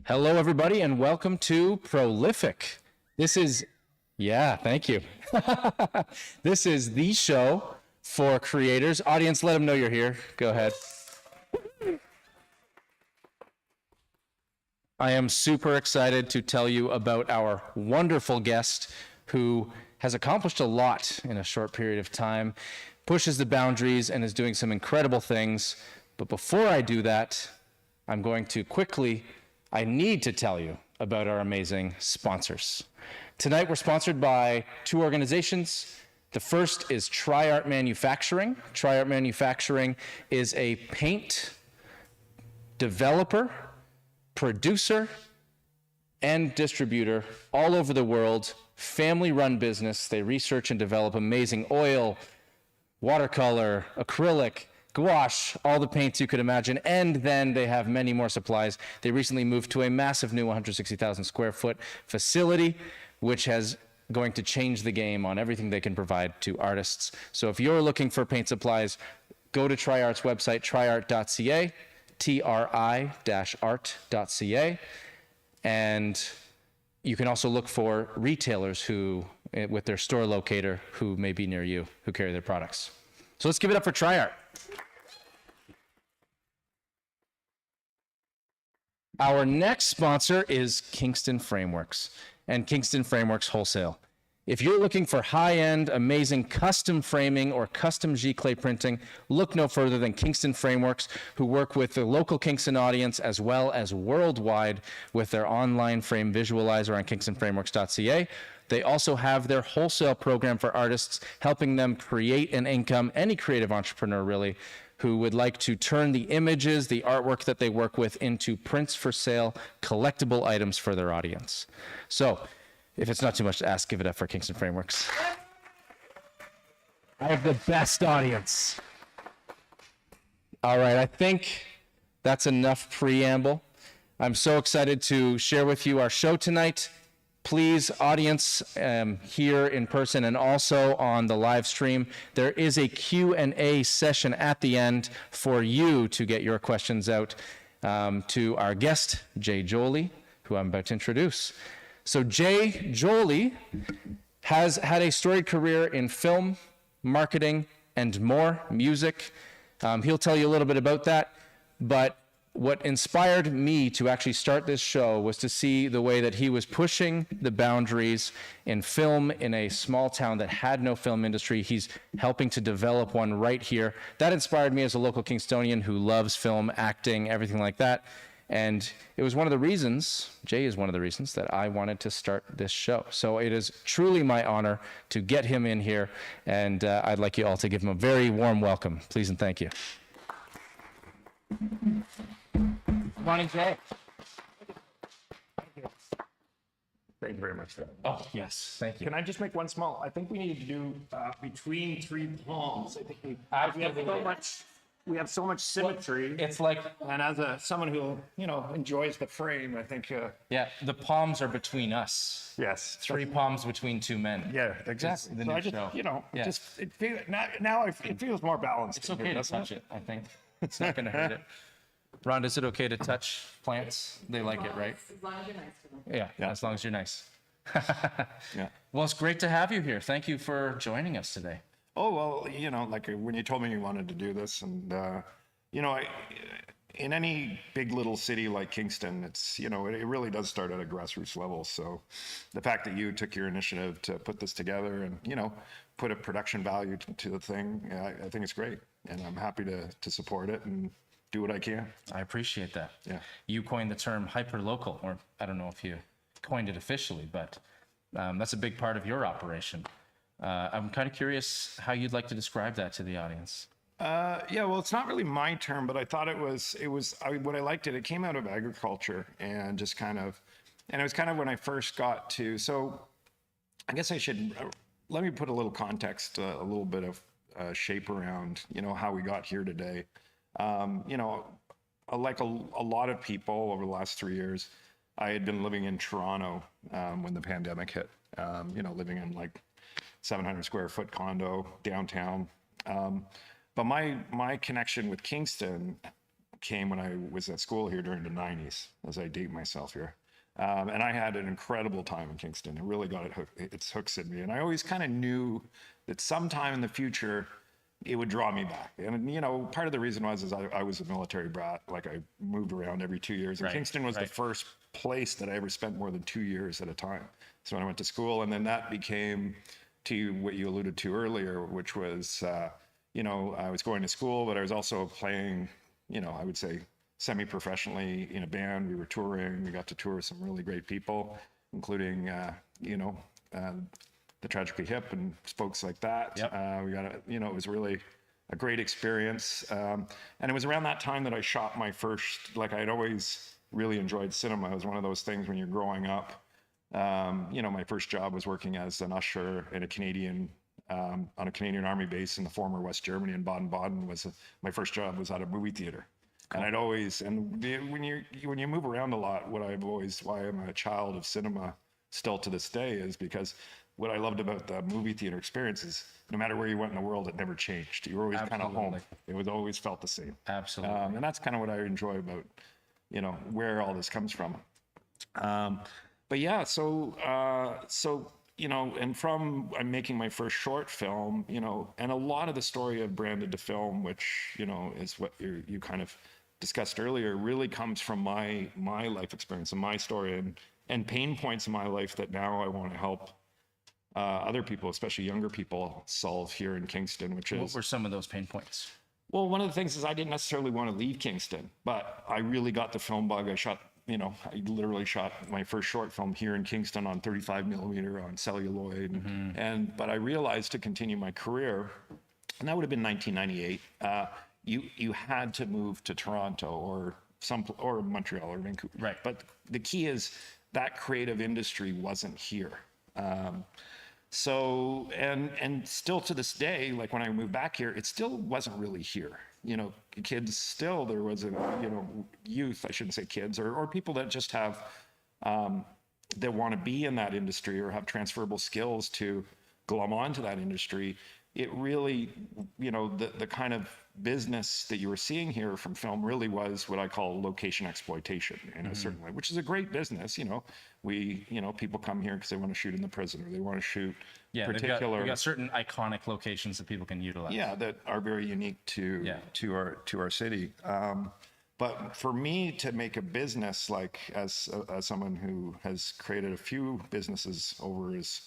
Hello, everybody, and welcome to Prolific. Thank you. This is the show for creators. Audience, let them know you're here. Go ahead. I am super excited to tell you about our wonderful guest who has accomplished a lot in a short period of time, pushes the boundaries, and is doing some incredible things. But before I do that, I need to tell you about our amazing sponsors. Tonight, we're sponsored by two organizations. The first is TriArt Manufacturing. TriArt Manufacturing is a paint developer, producer, and distributor all over the world, family-run business. They research and develop amazing oil, watercolor, acrylic, gouache, all the paints you could imagine, and then they have many more supplies. They recently moved to a massive new 160,000 square foot facility, which has going to change the game on everything they can provide to artists. So if you're looking for paint supplies, go to TriArt's website, triart.ca, tri-art.ca, and you can also look for retailers who, with their store locator, who may be near you, who carry their products. So let's give it up for TriArt. Our next sponsor is Kingston Frameworks and Kingston Frameworks Wholesale. If you're looking for high-end, amazing custom framing or custom giclée printing, look no further than Kingston Frameworks, who work with the local Kingston audience as well as worldwide with their online frame visualizer on kingstonframeworks.ca. They also have their wholesale program for artists, helping them create an income, any creative entrepreneur really, who would like to turn the images, the artwork that they work with into prints for sale, collectible items for their audience. So, if it's not too much to ask, give it up for Kingston Frameworks. I have the best audience. All right, I think that's enough preamble. I'm so excited to share with you our show tonight. Please, audience, here in person and also on the live stream, there is a Q&A session at the end for you to get your questions out to our guest, Joly, who I'm about to introduce. So Joly has had a storied career in film, marketing, and more, music. He'll tell you a little bit about that, but what inspired me to actually start this show was to see the way that he was pushing the boundaries in film in a small town that had no film industry. He's helping to develop one right here. That inspired me as a local Kingstonian who loves film, acting, everything like that. And it was one of the reasons, Jay is one of the reasons, that I wanted to start this show. So it is truly my honor to get him in here, and I'd like you all to give him a very warm welcome. Please and thank you. Good morning, Jay. Thank you very much. Oh, yes, thank you. Can I just make one small? I think we need to do between three palms. I think we have so much symmetry. It's like, And as someone who enjoys the frame, I think. yeah, the palms are between us. Yes. Three palms between two men. Yeah, exactly. The So new I just, show. Yeah. it feels more balanced. It's okay to touch it, I think. It's not going to hurt it. Ron, is it okay to touch plants? They like it, right? As long as you're nice to them. Yeah, as long as you're nice. Yeah. Well, it's great to have you here. Thank you for joining us today. Oh, well, like when you told me you wanted to do this, and in any big little city like Kingston, it's, it really does start at a grassroots level. So the fact that you took your initiative to put this together and, put a production value to the thing, I think it's great. And I'm happy to support it and do what I can. I appreciate that. Yeah. You coined the term hyper-local, or I don't know if you coined it officially, but that's a big part of your operation. I'm kind of curious how you'd like to describe that to the audience. Yeah, well, it's not really my term, but I thought what I liked it came out of agriculture and just kind of, and it was kind of when I first got to, so I guess I should, let me put a little context, a little bit of shape around, how we got here today. Like a lot of people over the last 3 years, I had been living in Toronto when the pandemic hit, living in like 700 square foot condo downtown. But my connection with Kingston came when I was at school here during the 90s, as I date myself here. And I had an incredible time in Kingston. It really got its hooks in me. And I always kind of knew that sometime in the future, it would draw me back. And, you know, part of the reason was I was a military brat. Like, I moved around every 2 years. And Kingston was the first place that I ever spent more than 2 years at a time. So when I went to school, and then that became to what you alluded to earlier, which was, you know, I was going to school, but I was also playing, you know, I would say semi-professionally in a band. We were touring. We got to tour with some really great people, including, you know, the Tragically Hip and folks like that. Yep. We got a, you know, it was really a great experience. And it was around that time that I shot my first, like, I'd always really enjoyed cinema. It was one of those things when you're growing up. You know, my first job was working as an usher in a Canadian, on a Canadian Army base in the former West Germany in Baden-Baden. My first job was at a movie theater. And I'd always, and when you move around a lot, why I'm a child of cinema still to this day is because what I loved about the movie theater experience is no matter where you went in the world, it never changed. You were always kind of home. It was always felt the same. Absolutely. And that's kind of what I enjoy about, you know, where all this comes from. But yeah, so, you know, and I'm making my first short film, you know, and a lot of the story of Branded to Film, which, you know, is what you kind of discussed earlier, really comes from my life experience and my story and pain points in my life that now I want to help other people, especially younger people, solve here in Kingston, which is... What were some of those pain points? Well, one of the things is I didn't necessarily want to leave Kingston, but I really got the film bug. I literally shot my first short film here in Kingston on 35 millimeter on celluloid. But I realized to continue my career, and that would have been 1998, you had to move to Toronto or Montreal or Vancouver. Right. But the key is that creative industry wasn't here. So, and still to this day, like when I moved back here, it still wasn't really here. You know, kids still, there was a, you know, youth, I shouldn't say kids, or people that just have, that want to be in that industry or have transferable skills to glom onto that industry. It really, you know, the kind of business that you were seeing here from film really was what I call location exploitation in a certain way, which is a great business. You know, people come here because they want to shoot in the prison or they want to shoot particular. We've got certain iconic locations that people can utilize. Yeah, that are very unique to our city. But for me to make a business, like as someone who has created a few businesses over his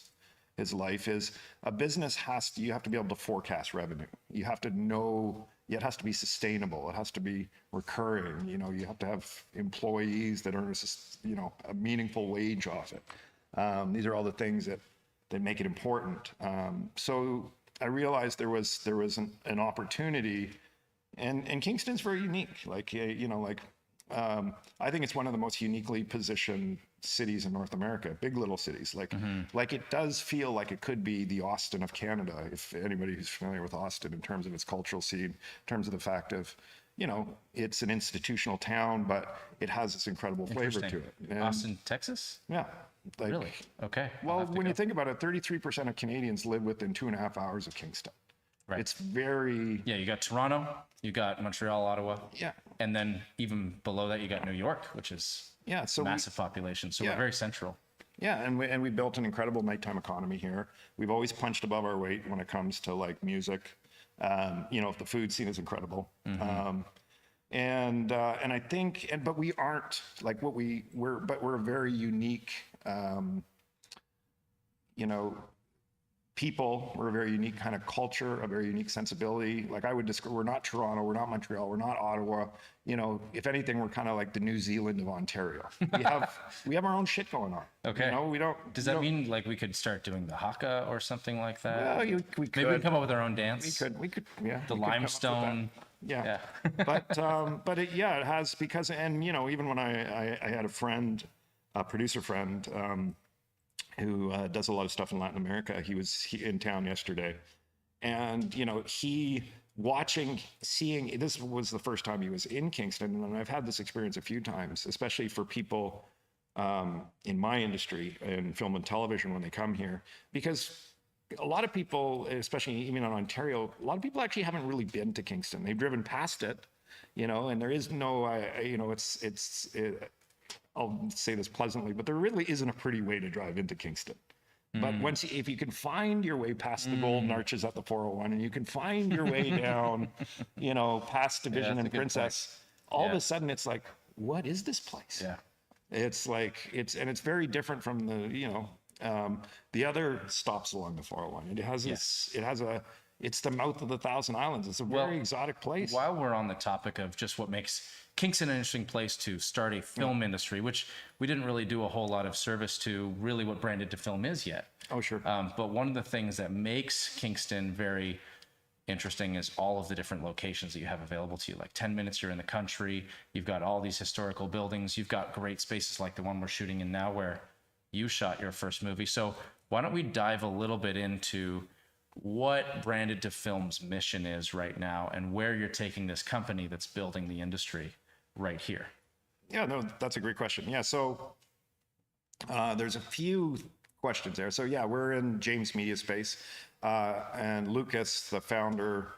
life, is a business you have to be able to forecast revenue. You have to know, it has to be sustainable. It has to be recurring. You know, you have to have employees that earn a meaningful wage off it. These are all the things that make it important. So I realized there was an opportunity, and Kingston's very unique. I think it's one of the most uniquely positioned cities in North America, big little cities. Like it does feel like it could be the Austin of Canada, if anybody who's familiar with Austin in terms of its cultural scene, in terms of the fact of, you know, it's an institutional town, but it has this incredible flavor to it. And Austin, Texas? yeah. Really? Okay. Well, when you think about it, 33% of Canadians live within 2.5 hours of Kingston. Right. It's very... Yeah, you got Toronto, you got Montreal, Ottawa. Yeah. And then even below that, you got New York, which is massive population. So we're very central. Yeah, and we built an incredible nighttime economy here. We've always punched above our weight when it comes to like music. You know, the food scene is incredible. And I think, but we aren't like we're a very unique, you know, people. We're a very unique kind of culture, a very unique sensibility. Like I would describe, we're not Toronto, we're not Montreal, we're not Ottawa. You know, if anything, we're kind of like the New Zealand of Ontario. We have our own shit going on. Okay. You know, we don't. Does that mean like we could start doing the haka or something like that? Well, we could. Maybe we can come up with our own dance. We could. Yeah. The limestone. Yeah. But it has, because, and you know, even when I had a friend, a producer friend, who does a lot of stuff in Latin America. He was in town yesterday, and you know, seeing this was the first time he was in Kingston, and I've had this experience a few times, especially for people in my industry, in film and television, when they come here, because a lot of people, especially even in Ontario, a lot of people actually haven't really been to Kingston. They've driven past it, you know, and there is no, you know, I'll say this pleasantly, but there really isn't a pretty way to drive into Kingston. But if you can find your way past the golden arches at the 401, and you can find your way down, you know, past Division and Princess, all of a sudden it's like, what is this place? Yeah. It's like, it's very different from the, you know, the other stops along the 401. It has it's the mouth of the Thousand Islands. It's a very exotic place. While we're on the topic of just what makes Kingston an interesting place to start a film industry, which we didn't really do a whole lot of service to really what Branded to Film is yet. Oh, sure. But one of the things that makes Kingston very interesting is all of the different locations that you have available to you. Like 10 minutes, you're in the country. You've got all these historical buildings. You've got great spaces like the one we're shooting in now where you shot your first movie. So why don't we dive a little bit into what Branded to Film's mission is right now and where you're taking this company that's building the industry right here? Yeah, no, that's a great question. Yeah, so there's a few questions there. So yeah, we're in James Media Space, and Lucas, the founder,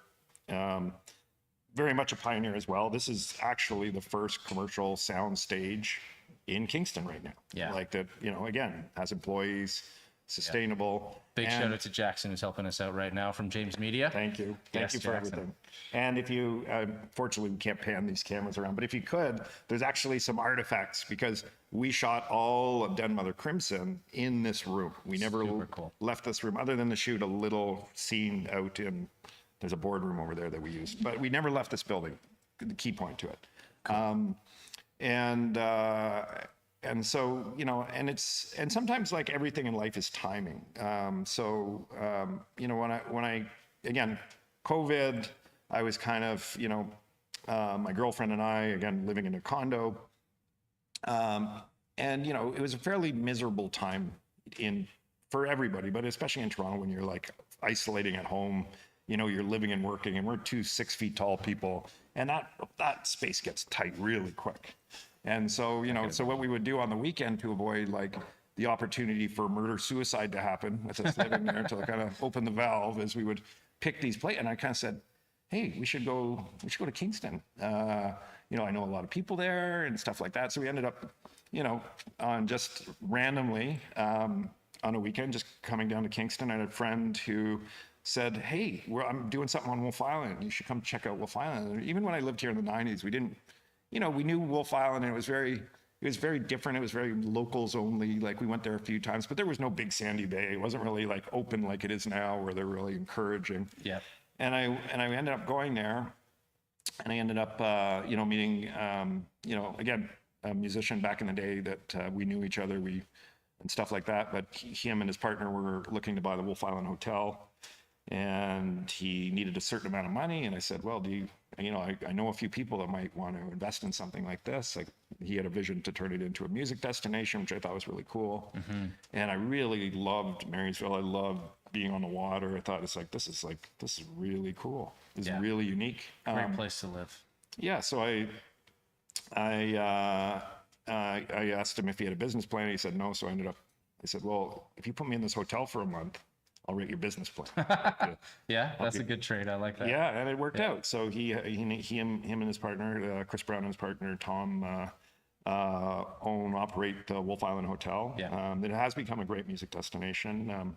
very much a pioneer as well. This is actually the first commercial sound stage in Kingston right now. Yeah. Like that, you know, again, has employees, sustainable. Big shout out to Jackson, who's helping us out right now from James Media. Thank you. Thank Yes, you for Jackson. everything. And if you, fortunately, we can't pan these cameras around, but if you could, there's actually some artifacts because we shot all of Den Mother Crimson in this room. We never Super cool. left this room other than to shoot a little scene out in, there's a boardroom over there that we used, but we never left this building, the key point to it. Cool. And so, you know, and sometimes like everything in life is timing. You know, when I, again, COVID, I was kind of, you know, my girlfriend and I, again, living in a condo. And, you know, it was a fairly miserable time for everybody, but especially in Toronto when you're like isolating at home, you know, you're living and working, and we're two 6 feet tall people, and that space gets tight really quick. And so, you know, so what we would do on the weekend to avoid like the opportunity for murder suicide to happen with us living there to kind of open the valve is we would pick these places. And I kind of said, hey, we should go to Kingston. You know, I know a lot of people there and stuff like that. So we ended up, you know, on just randomly on a weekend, just coming down to Kingston. I had a friend who said, hey, I'm doing something on Wolf Island. You should come check out Wolf Island. And even when I lived here in the 90s, we didn't, you know, we knew Wolf Island and it was very different. It was very locals only. Like we went there a few times, but there was no big sandy bay. It wasn't really like open like it is now where they're really encouraging. Yeah. And I ended up going there and I ended up, you know, meeting, you know, again, a musician back in the day that we knew each other, and stuff like that. But him and his partner were looking to buy the Wolf Island Hotel. And he needed a certain amount of money. And I said, well, you know, I know a few people that might want to invest in something like this. Like he had a vision to turn it into a music destination, which I thought was really cool. Mm-hmm. And I really loved Marysville. I loved being on the water. I thought this is really cool. This is really unique. Great place to live. Yeah. So I asked him if he had a business plan. He said no. So I said, well, if you put me in this hotel for a month, I'll rate your business plan. Yeah, that's a good trade. I like that. Yeah, and it worked out. So him and his partner, Chris Brown and his partner, Tom, operate the Wolf Island Hotel. Yeah. It has become a great music destination.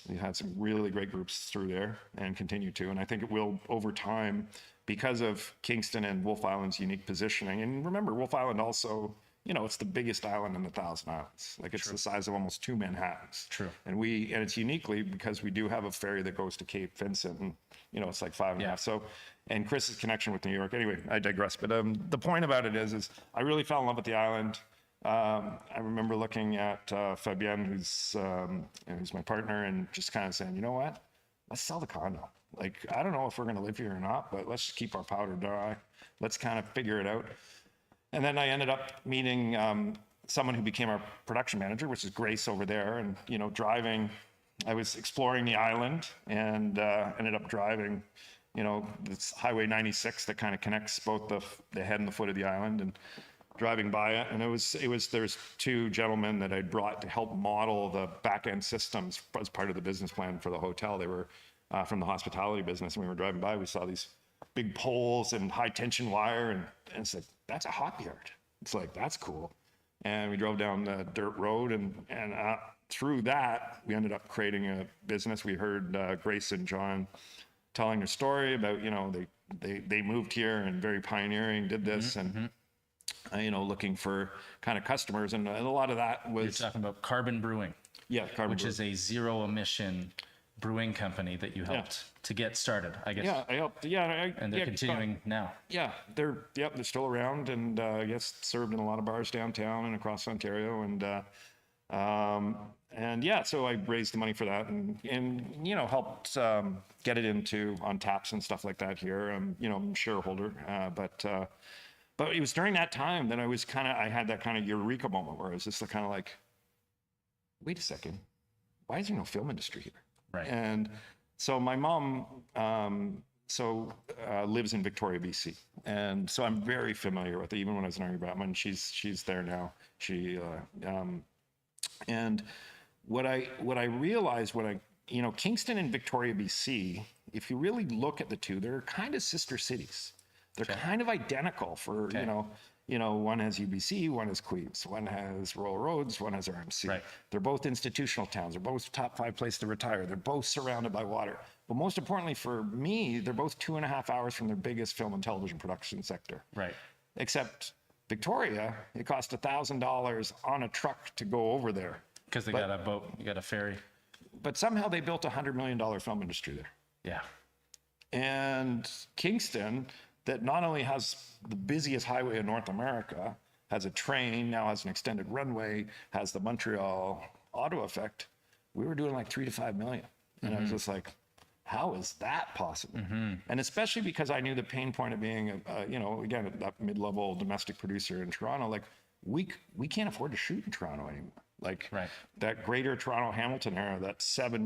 We had some really great groups through there and continue to. And I think it will over time because of Kingston and Wolf Island's unique positioning. And remember, Wolf Island also, you know, it's the biggest island in the Thousand Islands. Like it's the size of almost 2 Manhattans. True. And it's uniquely because we do have a ferry that goes to Cape Vincent, and you know it's like 5.5. So, and Chris's connection with New York. Anyway, I digress. But the point about it is I really fell in love with the island. I remember looking at Fabienne, who's my partner, and just kind of saying, you know what, let's sell the condo. Like I don't know if we're going to live here or not, but let's just keep our powder dry. Let's kind of figure it out. And then I ended up meeting someone who became our production manager, which is Grace over there. And, you know, I was exploring the island and ended up driving, you know, this Highway 96 that kind of connects both the head and the foot of the island, and driving by it. And there's 2 gentlemen that I'd brought to help model the back end systems as part of the business plan for the hotel. They were from the hospitality business. And we were driving by, we saw these big poles and high tension wire. And it's like, that's a hop yard. It's like, that's cool. And we drove down the dirt road, and through that, we ended up creating a business. We heard Grace and John telling a story about, you know, they moved here and very pioneering, did this, and you know, looking for kind of customers, and a lot of that was. You're talking about Carbon Brewing. Yeah, Carbon which Brewing. is a zero emission brewing company that you helped to get started, I guess. Yeah, I helped. Yeah, and they're continuing now. Yeah, they're still around, and I guess served in a lot of bars downtown and across Ontario, and yeah, so I raised the money for that, and you know, helped get it into on taps and stuff like that here. You know, I'm a shareholder, but it was during that time that I had that kind of eureka moment where I was just kind of like, wait a second, why is there no film industry here? Right. And so my mom lives in Victoria, BC, and so I'm very familiar with it. Even when I was in Army Batman, she's there now. And what I realized you know, Kingston and Victoria, BC, if you really look at the two, they're kind of sister cities. They're kind of identical for, you know, one has UBC, one has Queens, one has Royal Roads, one has RMC. Right. They're both institutional towns. They're both top 5 place to retire. They're both surrounded by water. But most importantly for me, they're both 2.5 hours from their biggest film and television production sector. Right. Except Victoria, it cost $1,000 on a truck to go over there. Because they got a boat, you got a ferry. But somehow they built a $100 million film industry there. Yeah. And Kingston, that not only has the busiest highway in North America, has a train, now has an extended runway, has the Montreal auto effect. We were doing like 3 to 5 million. And I was just like, how is that possible? And especially because I knew the pain point of being, you know, again, that mid-level domestic producer in Toronto, like we can't afford to shoot in Toronto anymore. Like that greater Toronto Hamilton era, that $7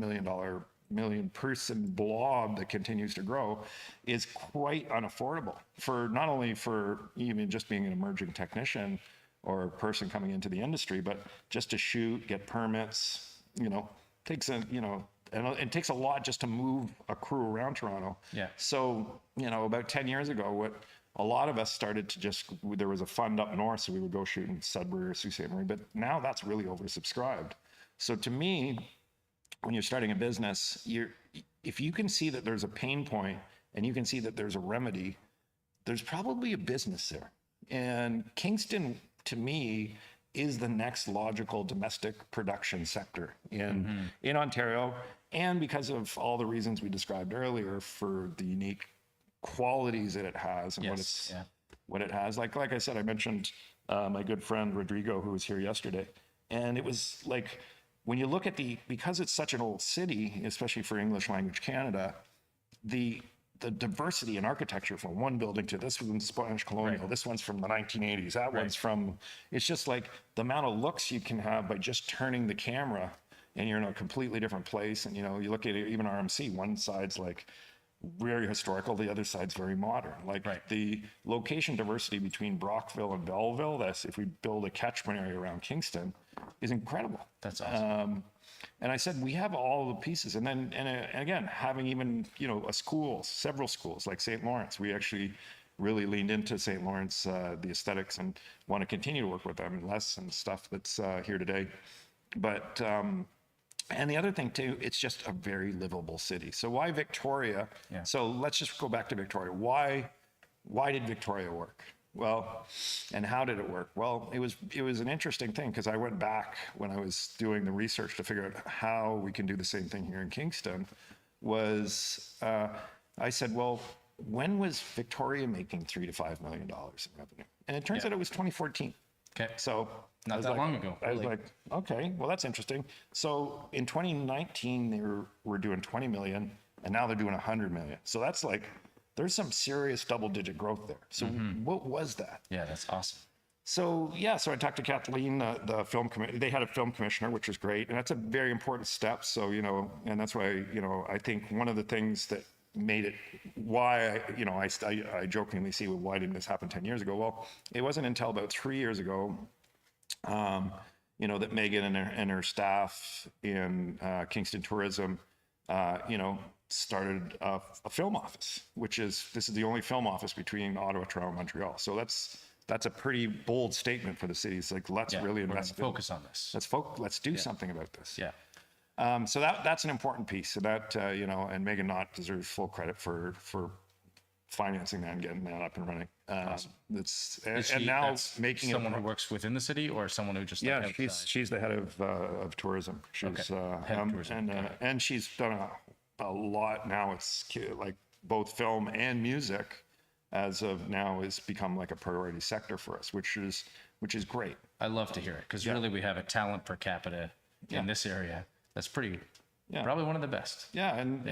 million person blob that continues to grow is quite unaffordable for not only for even just being an emerging technician or a person coming into the industry, but just to shoot, get permits, you know, and it takes a lot just to move a crew around Toronto. Yeah. So, you know, about 10 years ago, what a lot of us started to there was a fund up north, so we would go shoot in Sudbury or Sault Ste. Marie, but now that's really oversubscribed. So to me, when you're starting a business, if you can see that there's a pain point and you can see that there's a remedy, there's probably a business there. And Kingston, to me, is the next logical domestic production sector in Ontario. And because of all the reasons we described earlier for the unique qualities that it has and what it has. Like I said, I mentioned my good friend Rodrigo, who was here yesterday. And it was like, when you look at because it's such an old city, especially for English language Canada, the diversity in architecture from one building to this one's Spanish colonial, this one's from the 1980s, that one's from, it's just like the amount of looks you can have by just turning the camera and you're in a completely different place. And, you know, you look at it, even RMC, one side's like very historical, the other side's very modern. Like the location diversity between Brockville and Belleville, that's if we build a catchment area around Kingston, is incredible. That's awesome. And I said, we have all the pieces. And then, and again, having even, you know, several schools like St. Lawrence, we actually really leaned into St. Lawrence, the aesthetics, and want to continue to work with them and Les and stuff that's here today. But, and the other thing too, it's just a very livable city. So why Victoria? Yeah. So let's just go back to Victoria. Why did Victoria work? Well, and how did it work? Well, it was an interesting thing because I went back when I was doing the research to figure out how we can do the same thing here in Kingston. I said, well, when was Victoria making $3 to $5 million in revenue? And it turns out it was 2014. Okay. So not that long ago. I was like, okay, well, that's interesting. So in 2019, they were doing 20 million, and now they're doing 100 million. So that's like, there's some serious double-digit growth there. So what was that? Yeah, that's awesome. So so I talked to Kathleen, the film committee. They had a film commissioner, which was great, and that's a very important step. So, you know, and that's why, you know, I think one of the things that made it why, you know, I jokingly see, well, why didn't this happen 10 years ago? Well, it wasn't until about 3 years ago, you know, that Megan and her staff in Kingston Tourism, you know, started a film office, this is the only film office between Ottawa, Toronto, and Montreal. So that's a pretty bold statement for the city. It's like, let's really invest. Focus on this. Let's do something about this. Yeah. So that's an important piece. So that and Megan Knott deserves full credit for financing that and getting that up and running. And now making someone who works within the city or someone who just she's the head of tourism. She's head of tourism. And she's done a lot now. It's like both film and music as of now has become like a priority sector for us, which is great. I love to hear it because really we have a talent per capita in this area that's probably one of the best. Yeah, and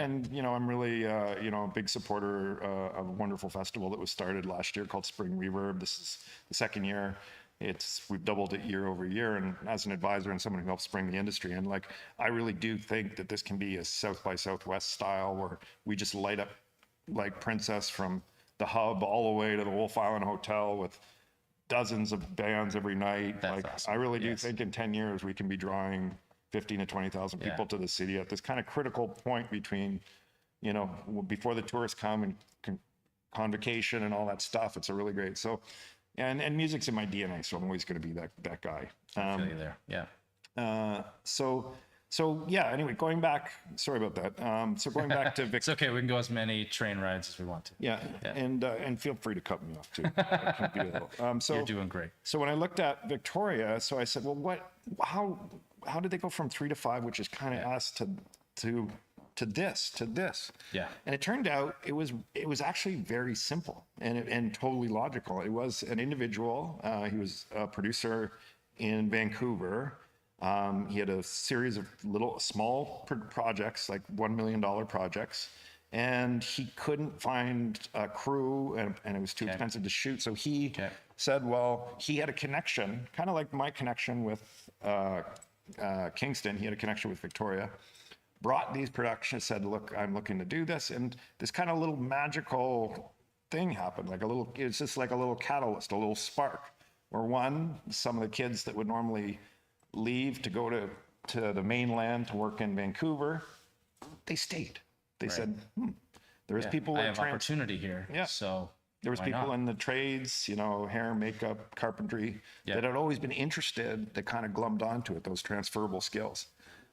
I'm really a big supporter of a wonderful festival that was started last year called Spring Reverb. This is the second year. We've doubled it year over year, and as an advisor and someone who helps bring the industry in, like, I really do think that this can be a South by Southwest style where we just light up like Princess from the hub all the way to the Wolf Island Hotel with dozens of bands every night. That's awesome. I really do think in 10 years we can be drawing 15 to 20,000 people to the city at this kind of critical point between, before the tourists come and convocation and all that stuff. It's a really great. So, and music's in my DNA, so I'm always going to be that guy. I feel you there. Yeah. So yeah, anyway, going back, sorry about that. So going back to It's okay. We can go as many train rides as we want to. Yeah. And feel free to cut me off too. You're doing great. So when I looked at Victoria, so I said, well, how did they go from 3 to 5, which is kind of us to this? Yeah. And it turned out it was actually very simple and totally logical. It was an individual. He was a producer in Vancouver. He had a series of small projects, like $1 million projects, and he couldn't find a crew, and it was too expensive to shoot. So he said, well, he had a connection, kind of like my connection with Kingston. He had a connection with Victoria, brought these productions, said, look, I'm looking to do this. And this kind of little magical thing happened, it's just like a little catalyst, a little spark, where some of the kids that would normally leave to go to the mainland to work in Vancouver, they stayed. They said, there's people I have opportunity here. Yeah. So there was people in the trades, hair, makeup, carpentry, that had always been interested, that kind of glommed onto it, those transferable skills.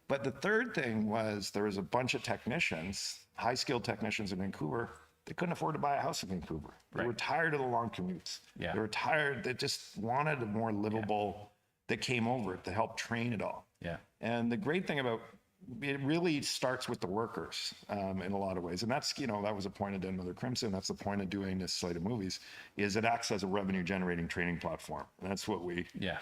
But the third thing was there was a bunch of technicians, high-skilled technicians in Vancouver. They couldn't afford to buy a house in Vancouver. They were tired of the long commutes. Yeah. They were tired. They just wanted a more livable that came over to help train it all. Yeah. And the great thing about it really starts with the workers in a lot of ways. And that's, that was a point of Den Mother Crimson. That's the point of doing this slate of movies, is it acts as a revenue generating training platform. And that's what we... Yeah.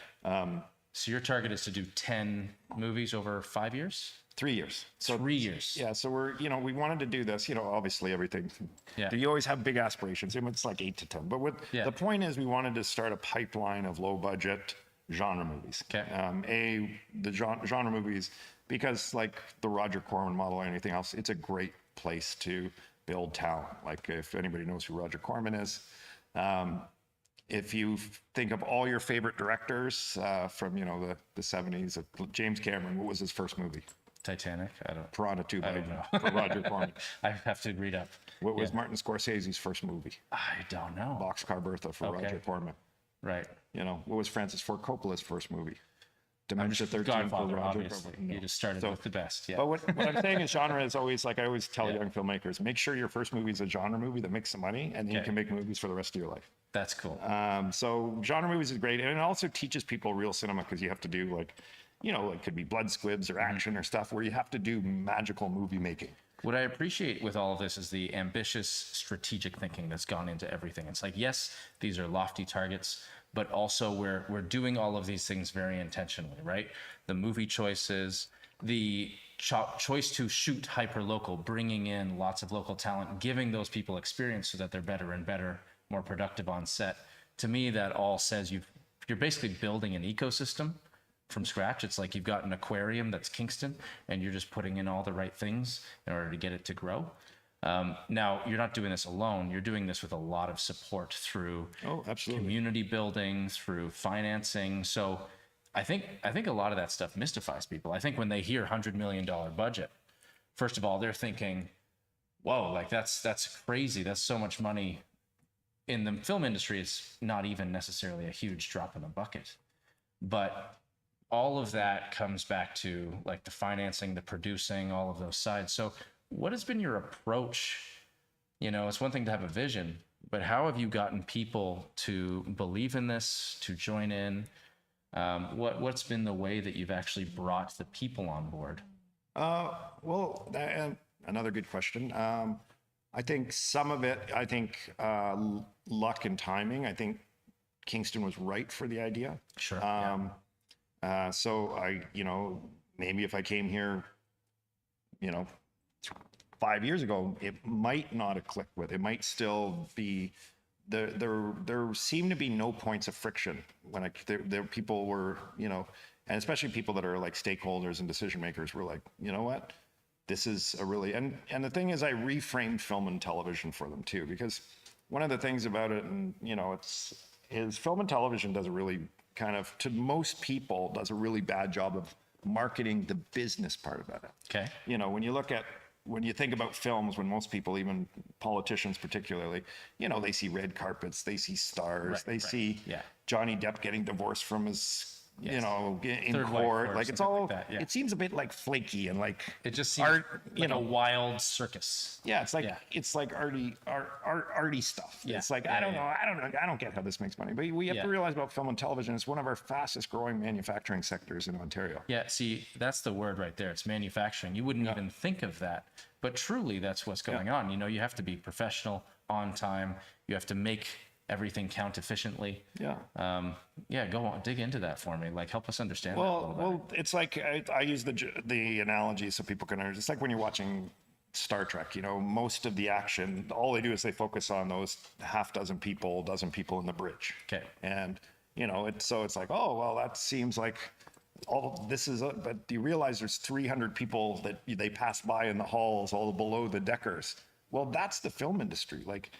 So your target is to do 10 movies over 5 years? 3 years. So 3 years. Yeah. So we're, we wanted to do this, obviously everything. Yeah. You always have big aspirations. It's like 8 to 10. But the point is we wanted to start a pipeline of low budget genre movies. Okay. The genre movies, because like the Roger Corman model or anything else, it's a great place to build talent. Like if anybody knows who Roger Corman is, if you think of all your favorite directors from the 70s, James Cameron, what was his first movie? Titanic. Piranha 2 I don't know. for Roger Corman. I have to read up. What was Martin Scorsese's first movie? I don't know. Boxcar Bertha for Roger Corman. Right. What was Francis Ford Coppola's first movie? Dementia 13 Godfather, for Roger obviously. Corman. You just started with the best. Yeah. But what I'm saying is genre is always, like I always tell young filmmakers, make sure your first movie is a genre movie that makes some money, and then you can make movies for the rest of your life. That's cool. So genre movies is great, and it also teaches people real cinema, because you have to do like could be blood squibs or action or stuff where you have to do magical movie making. What I appreciate with all of this is the ambitious strategic thinking that's gone into everything. It's like, yes, these are lofty targets, but also we're doing all of these things very intentionally, right? The movie choices, the choice to shoot hyper local, bringing in lots of local talent, giving those people experience so that they're better and better, more productive on set. To me, that all says you're basically building an ecosystem from scratch. It's like you've got an aquarium that's Kingston, and you're just putting in all the right things in order to get it to grow. Now, you're not doing this alone. You're doing this with a lot of support through community building, through financing. So I think a lot of that stuff mystifies people. I think when they hear $100 million budget, first of all, they're thinking, whoa, like that's crazy. That's so much money. In the film industry, it's not even necessarily a huge drop in the bucket, but all of that comes back to like the financing, the producing, all of those sides. So what has been your approach? You know, it's one thing to have a vision, but how have you gotten people to believe in this, to join in? What's been the way that you've actually brought the people on board? Well, another good question. I think some of it, luck and timing. I think Kingston was right for the idea. Sure. So maybe if I came here, 5 years ago, it might not have clicked with. It might still be there seem to be no points of friction when there people were, and especially people that are like stakeholders and decision makers were like, you know what, this is a really, and the thing is I reframed film and television for them too, because one of the things about it, and is film and television does a really kind of, to most people, does a really bad job of marketing the business part about it. Okay. When you think about films, when most people, even politicians particularly, they see red carpets, they see stars, they see Johnny Depp getting divorced from his, in Third court. Like it's all, like that, it seems a bit like flaky and like it just seems art, like a wild circus. Yeah, it's like arty stuff. Yeah. It's like I don't know, I don't get how this makes money. But we have to realize about film and television, it's one of our fastest growing manufacturing sectors in Ontario. Yeah, see, that's the word right there. It's manufacturing. You wouldn't even think of that, but truly that's what's going on. You have to be professional, on time. You have to make everything count efficiently. Go on, dig into that for me. Like, help us understand that a little better. Well, it's like I use the analogy so people can understand. It's like when you're watching Star Trek, most of the action, all they do is they focus on those dozen people in the bridge. Okay. And, it's like, oh, well, that seems like all this is, but you realize there's 300 people that they pass by in the halls, all below the deckers. Well, that's the film industry. Like,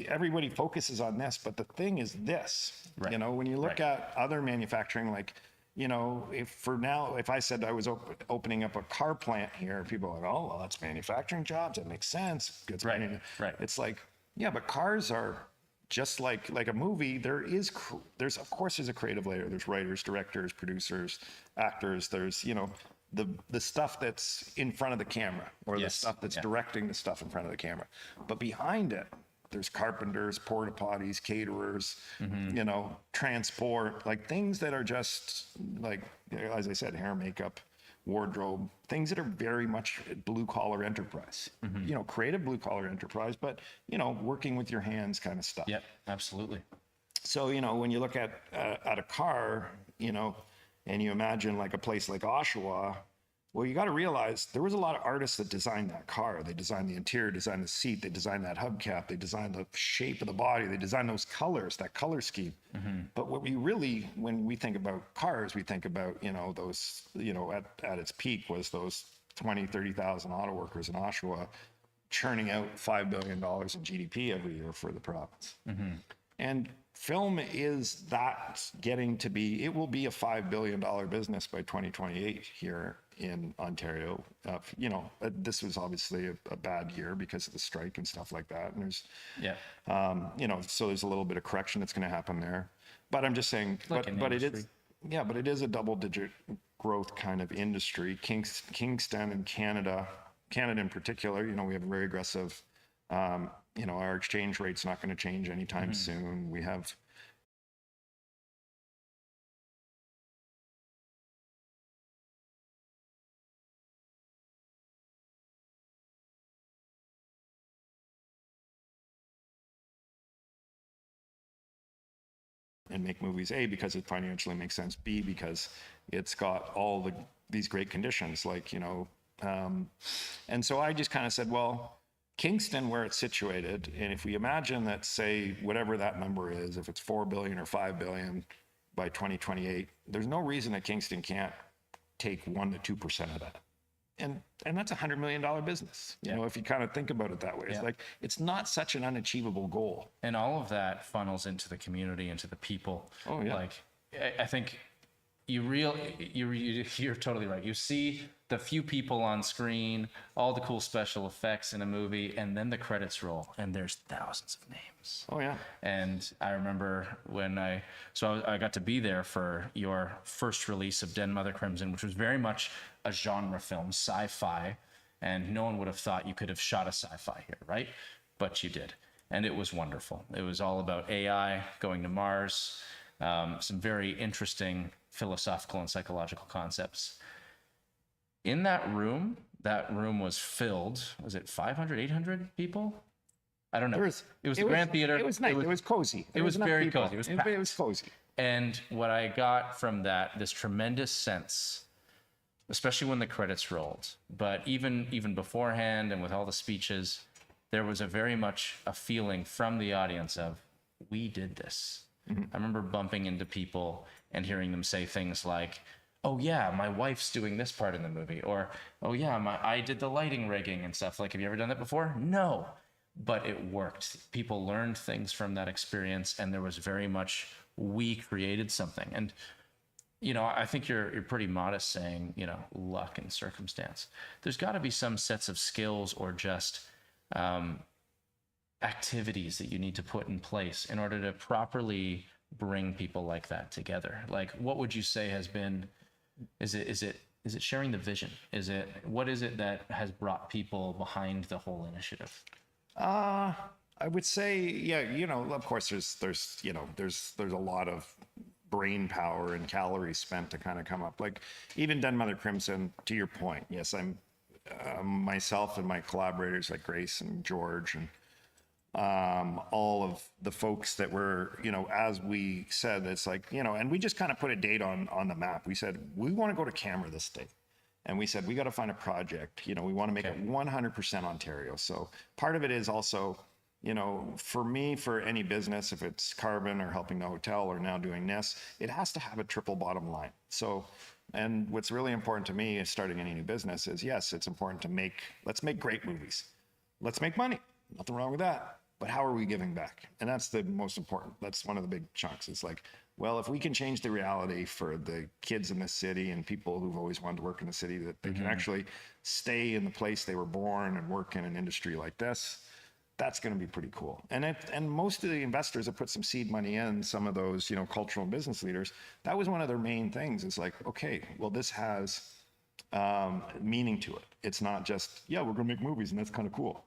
everybody focuses on this, but the thing is this, when you look at other manufacturing, like, if I said I was opening up a car plant here, people are like, oh, well, that's manufacturing jobs. That makes sense. Right. It's like, yeah, but cars are just like a movie. There's of course there's a creative layer. There's writers, directors, producers, actors. There's, the stuff that's in front of the camera, or the stuff that's directing the stuff in front of the camera. But behind it, there's carpenters, porta potties, caterers, transport, like things that are just like, as I said, hair, makeup, wardrobe, things that are very much blue collar enterprise, creative blue collar enterprise, but, working with your hands kind of stuff. Yep, absolutely. So, when you look at a car, and you imagine like a place like Oshawa, well, you got to realize there was a lot of artists that designed that car. They designed the interior, designed the seat, they designed that hubcap, they designed the shape of the body, they designed those colors, that color scheme. But when we think about cars, we think about, those, at its peak was those 20, 30,000 auto workers in Oshawa churning out $5 billion in GDP every year for the province. And film is it will be a $5 billion business by 2028 here in Ontario. This was obviously a bad year because of the strike and stuff like that. And there's, so there's a little bit of correction that's going to happen there. But I'm just saying, but it is a double-digit growth kind of industry. Kingston and Canada in particular, we have a very aggressive. Our exchange rate's not going to change anytime soon. We have and make movies, A, because it financially makes sense, B, because it's got all these great conditions, like, and so I just kind of said, well, Kingston, where it's situated, and if we imagine that, say, whatever that number is, if it's 4 billion or 5 billion by 2028, there's no reason that Kingston can't take 1 to 2% of that. And that's $100 million business. If you kind of think about it that way, it's like, it's not such an unachievable goal. And all of that funnels into the community, into the people. Oh yeah. Like, I think you're totally right. You see the few people on screen, all the cool special effects in a movie, and then the credits roll, and there's thousands of names. Oh yeah. And I remember when I got to be there for your first release of Den Mother Crimson, which was very much a genre film, sci-fi, and no one would have thought you could have shot a sci-fi here, right? But you did, and it was wonderful. It was all about AI going to Mars, some very interesting philosophical and psychological concepts. In that room was filled, was it 500, 800 people? I don't know. It was the Grand Theater. It was nice. It was cozy. It was very cozy. It was cozy. And what I got from that, this tremendous sense, especially when the credits rolled, but even beforehand and with all the speeches, there was very much a feeling from the audience of, we did this. Mm-hmm. I remember bumping into people and hearing them say things like, oh yeah, my wife's doing this part in the movie, or oh yeah, I did the lighting rigging and stuff. Like, have you ever done that before? No, but it worked. People learned things from that experience, and there was very much, we created something. And I think you're pretty modest saying, luck and circumstance. There's got to be some sets of skills or just activities that you need to put in place in order to properly bring people like that together. Like, what would you say has been? Is it sharing the vision? What is it that has brought people behind the whole initiative? I would say, yeah, of course there's a lot of brain power and calories spent to kind of come up. Like even Den Mother Crimson, to your point, yes, I'm myself and my collaborators like Grace and George and all of the folks that were, as we said, it's like, and we just kind of put a date on the map. We said, we want to go to camera this day. And we said, we got to find a project, we want to make it 100% Ontario. So part of it is also, for me, for any business, if it's Carbon or helping the hotel or now doing this, it has to have a triple bottom line. So, and what's really important to me is starting any new business is, yes, it's important to let's make great movies. Let's make money. Nothing wrong with that. But how are we giving back? And that's the most important. That's one of the big chunks. It's like, well, if we can change the reality for the kids in the city and people who've always wanted to work in the city, that they can actually stay in the place they were born and work in an industry like this, that's going to be pretty cool. And most of the investors that put some seed money in, some of those, cultural and business leaders, that was one of their main things. It's like, okay, well, this has meaning to it. It's not just, yeah, we're going to make movies and that's kind of cool.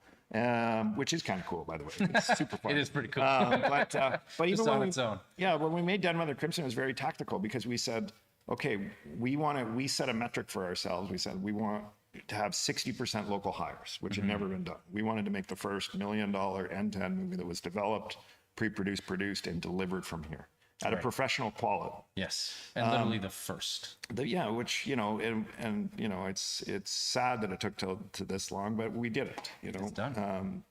Which is kind of cool, by the way. It's super fun. It is pretty cool. But even just on its own. Yeah, when we made Den Mother Crimson, it was very tactical because we said, okay, we set a metric for ourselves. We said we want to have 60% local hires, which had never been done. We wanted to make the first $1 million end-to-end movie that was developed, pre-produced, produced, and delivered from here at a professional quality. Yes, and literally the first. Which it's sad that it took to this long, but we did it. It's done.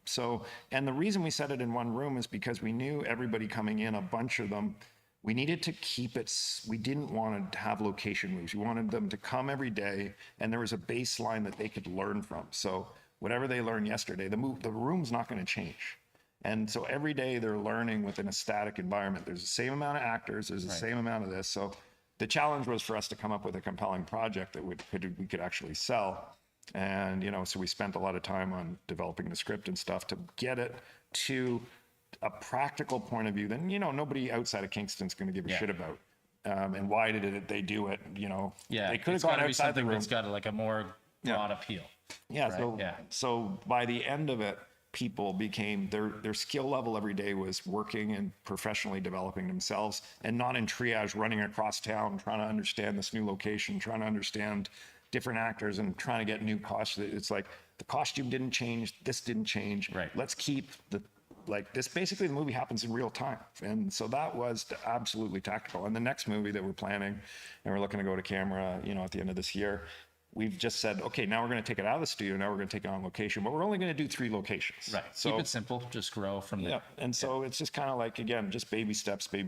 And the reason we set it in one room is because we knew everybody coming in, a bunch of them, we needed to keep it. We didn't want to have location moves. We wanted them to come every day, and there was a baseline that they could learn from. So whatever they learned yesterday, the room's not going to change. And so every day they're learning within a static environment. There's the same amount of actors. There's the same amount of this. So the challenge was for us to come up with a compelling project that we could actually sell. And, so we spent a lot of time on developing the script and stuff to get it to a practical point of view. Then, nobody outside of Kingston's going to give a shit about. And why did they do it? They could have gone outside the room. It's got a more broad appeal. Yeah. Right? So by the end of it, people became, their skill level every day was working and professionally developing themselves and not in triage, running across town, trying to understand this new location, trying to understand different actors and trying to get new costumes. It's like the costume didn't change. This didn't change. Right. Let's keep this. Basically the movie happens in real time. And so that was absolutely tactical. And the next movie that we're planning and we're looking to go to camera, at the end of this year, we've just said, okay, now we're going to take it out of the studio. Now we're going to take it on location, but we're only going to do 3 locations. Right. So, keep it simple. Just grow from there. Yeah. And so it's just kind of like, again, just baby steps. So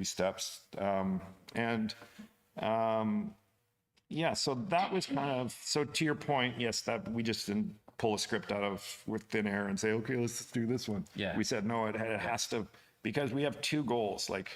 that was kind of, so to your point, yes, that we just didn't pull a script out of with thin air and say, okay, let's do this one. Yeah. We said, no, it has to, because we have 2 goals. Like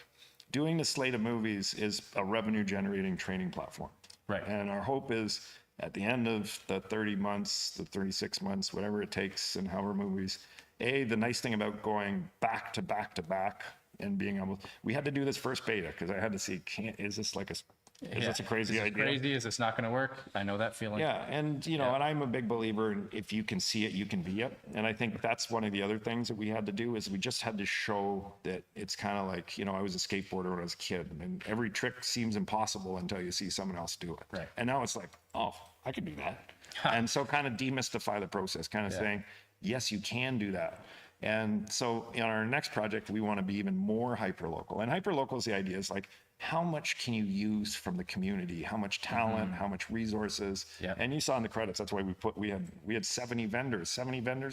doing the slate of movies is a revenue generating training platform. Right. And our hope is, at the end of the 30 months, the 36 months, whatever it takes, and however movies, the nice thing about going back to back to back and being able, we had to do this first beta because I had to see, is this like is this a crazy idea? Crazy? Is this not going to work? I know that feeling. Yeah, and and I'm a big believer in if you can see it, you can be it. And I think that's one of the other things that we had to do is we just had to show that it's kind of like, I was a skateboarder when I was a kid, and every trick seems impossible until you see someone else do it. Right. And now it's like, oh, I can do that. And so kind of demystify the process, kind of saying, yes, you can do that. And so in our next project, we want to be even more hyper-local. And hyper-local is the idea is like, how much can you use from the community? How much talent, how much resources? Yeah. And you saw in the credits, that's why we had 70 vendors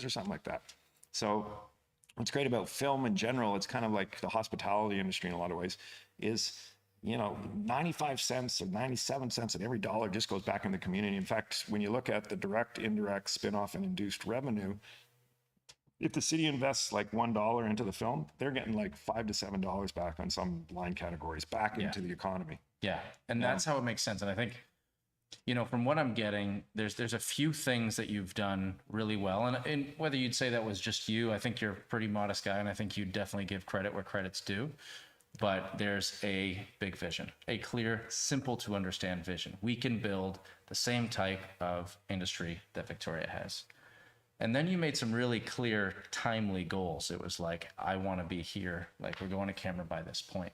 or something like that. So what's great about film in general, it's kind of like the hospitality industry in a lot of ways, is 95 cents or 97 cents of every dollar just goes back in the community. In fact, when you look at the direct, indirect, spin-off, and induced revenue, if the city invests like $1 into the film, they're getting like $5 to $7 back on some line categories back into the economy. Yeah, and that's how it makes sense. And I think, from what I'm getting, there's a few things that you've done really well. And whether you'd say that was just you, I think you're a pretty modest guy, and I think you definitely give credit where credit's due. But there's a big vision, a clear, simple to understand vision. We can build the same type of industry that Victoria has. And then you made some really clear, timely goals. It was like, I want to be here. Like, we're going to camera by this point.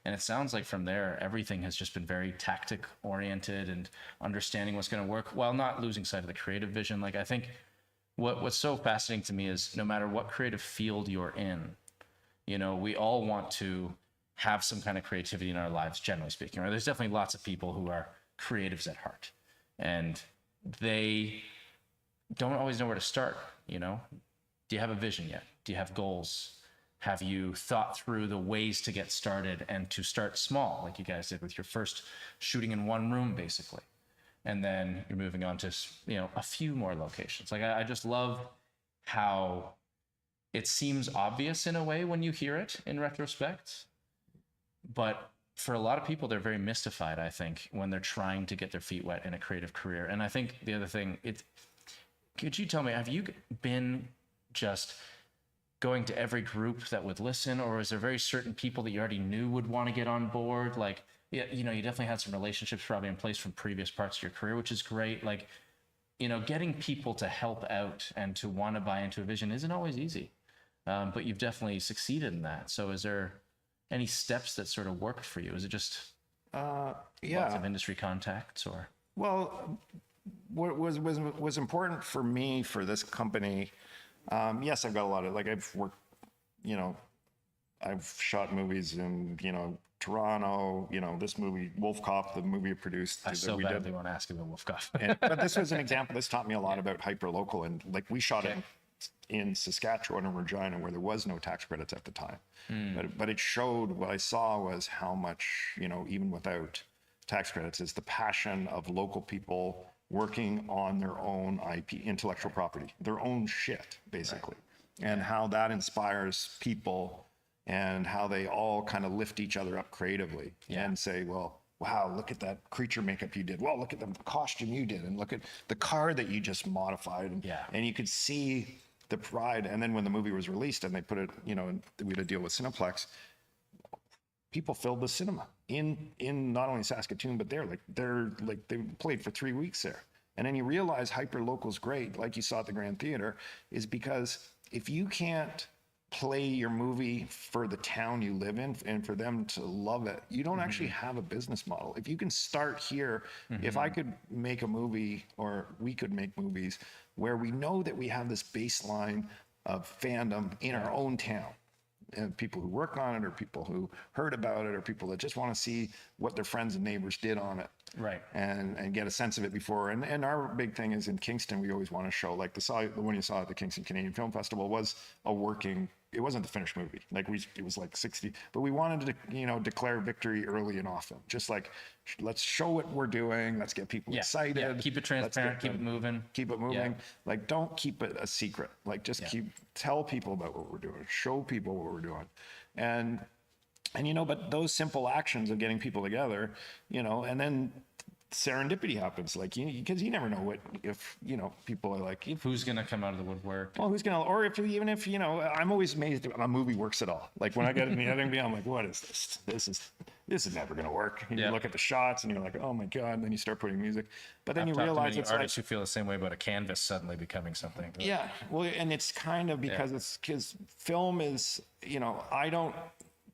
And it sounds like from there, everything has just been very tactic oriented and understanding what's going to work while not losing sight of the creative vision. Like, I think what's so fascinating to me is no matter what creative field you're in, we all want to have some kind of creativity in our lives, generally speaking. Right? There's definitely lots of people who are creatives at heart, and they don't always know where to start. Do you have a vision yet? Do you have goals? Have you thought through the ways to get started and to start small, like you guys did with your first shooting in one room, basically, and then you're moving on to a few more locations? Like, I just love how it seems obvious in a way when you hear it in retrospect, but for a lot of people, they're very mystified, I think, when they're trying to get their feet wet in a creative career. And I think the other thing, could you tell me, have you been just going to every group that would listen, or is there very certain people that you already knew would want to get on board? Like, you definitely had some relationships probably in place from previous parts of your career, which is great. Like, getting people to help out and to want to buy into a vision isn't always easy, but you've definitely succeeded in that. So is there any steps that sort of worked for you? Is it just lots of industry contacts, or? Well, what was important for me for this company, yes, I've got a lot of, like, I've worked, I've shot movies in, Toronto, this movie, Wolf Cop, the movie I produced. I so badly want to ask about Wolf Cop. But this was an example. This taught me a lot about hyper-local. And like, we shot it in Saskatchewan and Regina, where there was no tax credits at the time. But it showed, what I saw was how much, even without tax credits, is the passion of local people working on their own IP, intellectual property, their own shit, basically. And how that inspires people and how they all kind of lift each other up creatively and say, well, wow, look at that creature makeup you did. Well, look at the costume you did, and look at the car that you just modified. And you could see the pride. And then when the movie was released and they put it, we had a deal with Cineplex, people filled the cinema in not only Saskatoon, but they played for 3 weeks there. And then you realize hyper-local's great, like you saw at the Grand Theater, is because if you can't play your movie for the town you live in and for them to love it, you don't actually have a business model. If you can start here, if I could make a movie, or we could make movies where we know that we have this baseline of fandom in our own town, and people who work on it, or people who heard about it, or people that just want to see what their friends and neighbors did on it, and get a sense of it before. And our big thing is in Kingston, we always want to show, like the one you saw at the Kingston Canadian Film Festival was a working. It wasn't the finished movie. Like, it was like 60, but we wanted to, declare victory early and often. Just like, let's show what we're doing. Let's get people excited. Yeah. Keep it transparent. Keep it moving. Keep it moving. Yeah. Like, don't keep it a secret. Like, just tell people about what we're doing. Show people what we're doing. And but those simple actions of getting people together, and then serendipity happens. Like, because you never know what, if, people are like, Who's going to come out of the woodwork? well, who's gonna, or if, even if, I'm always amazed if a movie works at all. Like when I get in the editing, I'm like, what is this? This is never gonna work. And you look at the shots and you're like, oh my God. And then you start putting music, but then you realize it's artists who feel the same way about a canvas suddenly becoming something. But... yeah. Well, and it's kind of because because film is, I don't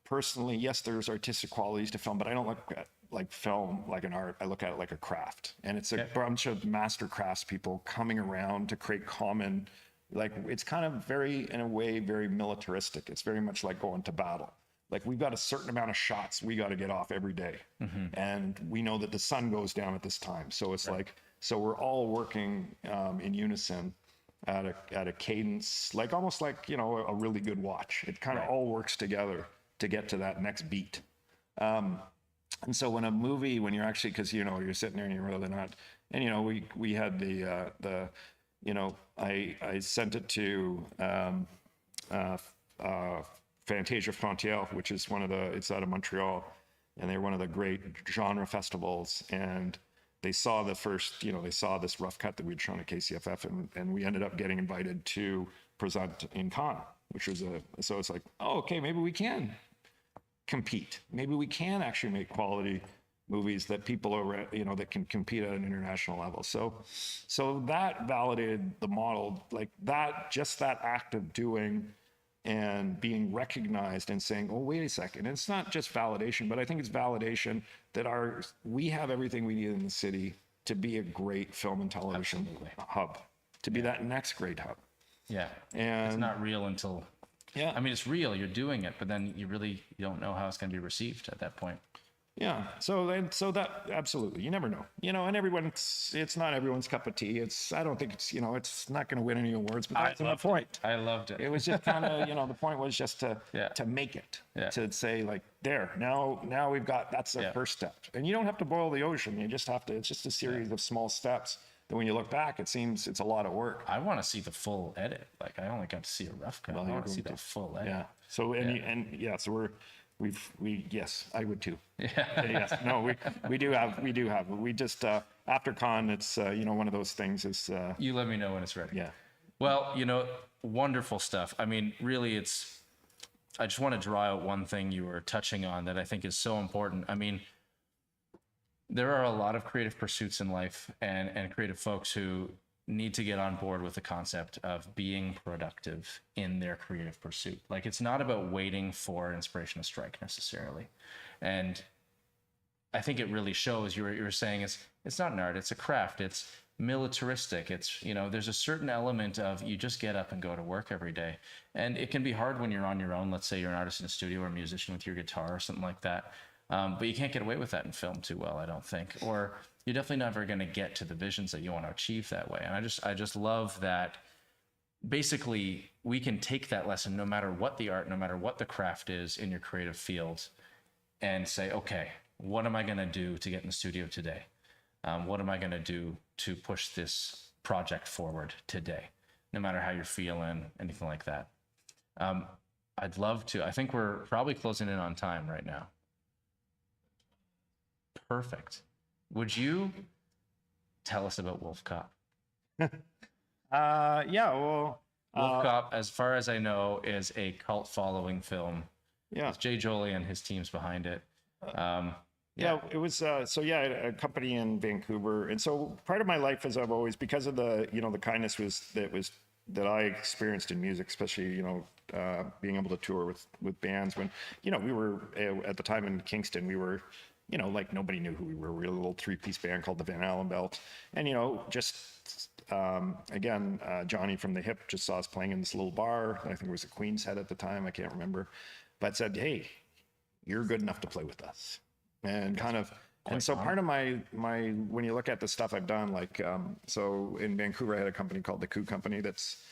personally, yes, there's artistic qualities to film, but I don't look at like film like an art. I look at it like a craft, and it's a bunch of master crafts people coming around to create common, like, it's kind of very, in a way, very militaristic. It's very much like going to battle. Like, we've got a certain amount of shots we got to get off every day, and we know that the sun goes down at this time. So it's like, so we're all working in unison at a cadence, like almost like, a really good watch. It kind of all works together to get to that next beat. And so when a movie, when you're actually, because, you're sitting there and you're really not, and, we had I sent it to Fantasia Frontière, which is it's out of Montreal, and they're one of the great genre festivals. And they saw the first, they saw this rough cut that we'd shown at KCFF, and we ended up getting invited to present in Cannes, which was so it's like, oh, okay, maybe we can compete. Maybe we can actually make quality movies that people are, that can compete at an international level. So that validated the model, like that, just that act of doing and being recognized and saying, oh, wait a second. And it's not just validation, but I think it's validation that we have everything we need in the city to be a great film and television hub, to be that next great hub. Yeah. And it's not real until, I mean, it's real, you're doing it, but then you don't know how it's going to be received at that point. Yeah. So that, absolutely, you never know, and it's not everyone's cup of tea. I don't think it's, it's not going to win any awards, but that's the point. I loved it. It was just kind of, the point was just to make it, to say like, now we've got, that's the first step. And you don't have to boil the ocean. You just have to, it's just a series of small steps. And when you look back, it seems it's a lot of work. I want to see the full edit. Like, I only got to see a rough cut. I want to see the full edit. Yeah. So, so yes, I would too. Yeah. Yes. No, we do have, we just, after Con, it's, one of those things is, you let me know when it's ready. Yeah. Well, wonderful stuff. I mean, really, I just want to draw out one thing you were touching on that I think is so important. I mean, there are a lot of creative pursuits in life and creative folks who need to get on board with the concept of being productive in their creative pursuit. Like, it's not about waiting for inspiration to strike necessarily. And I think it really shows. You were saying it's not an art, it's a craft. It's militaristic. It's, there's a certain element of you just get up and go to work every day. And it can be hard when you're on your own. Let's say you're an artist in a studio or a musician with your guitar or something like that. But you can't get away with that in film too well, I don't think. Or you're definitely never going to get to the visions that you want to achieve that way. And I just love that basically we can take that lesson no matter what the art, no matter what the craft is in your creative field, and say, okay, what am I going to do to get in the studio today? What am I going to do to push this project forward today? No matter how you're feeling, anything like that. I'd love to. I think we're probably closing in on time right now. Perfect. Would you tell us about Wolf Cop? Well, Wolf Cop, as far as I know, is a cult following film. Yeah. With Joly and his teams behind it. It was a company in Vancouver, and so part of my life is I've always, because of the the kindness that I experienced in music, especially being able to tour with bands when we were at the time in Kingston, we were like nobody knew who we were. We were a little 3-piece band called the Van Allen Belt, and Johnny from the Hip just saw us playing in this little bar. I think it was a Queen's Head at the time, I can't remember, but said, "Hey, you're good enough to play with us." And so part of my when you look at the stuff I've done, like so in Vancouver I had a company called the Coup Company that's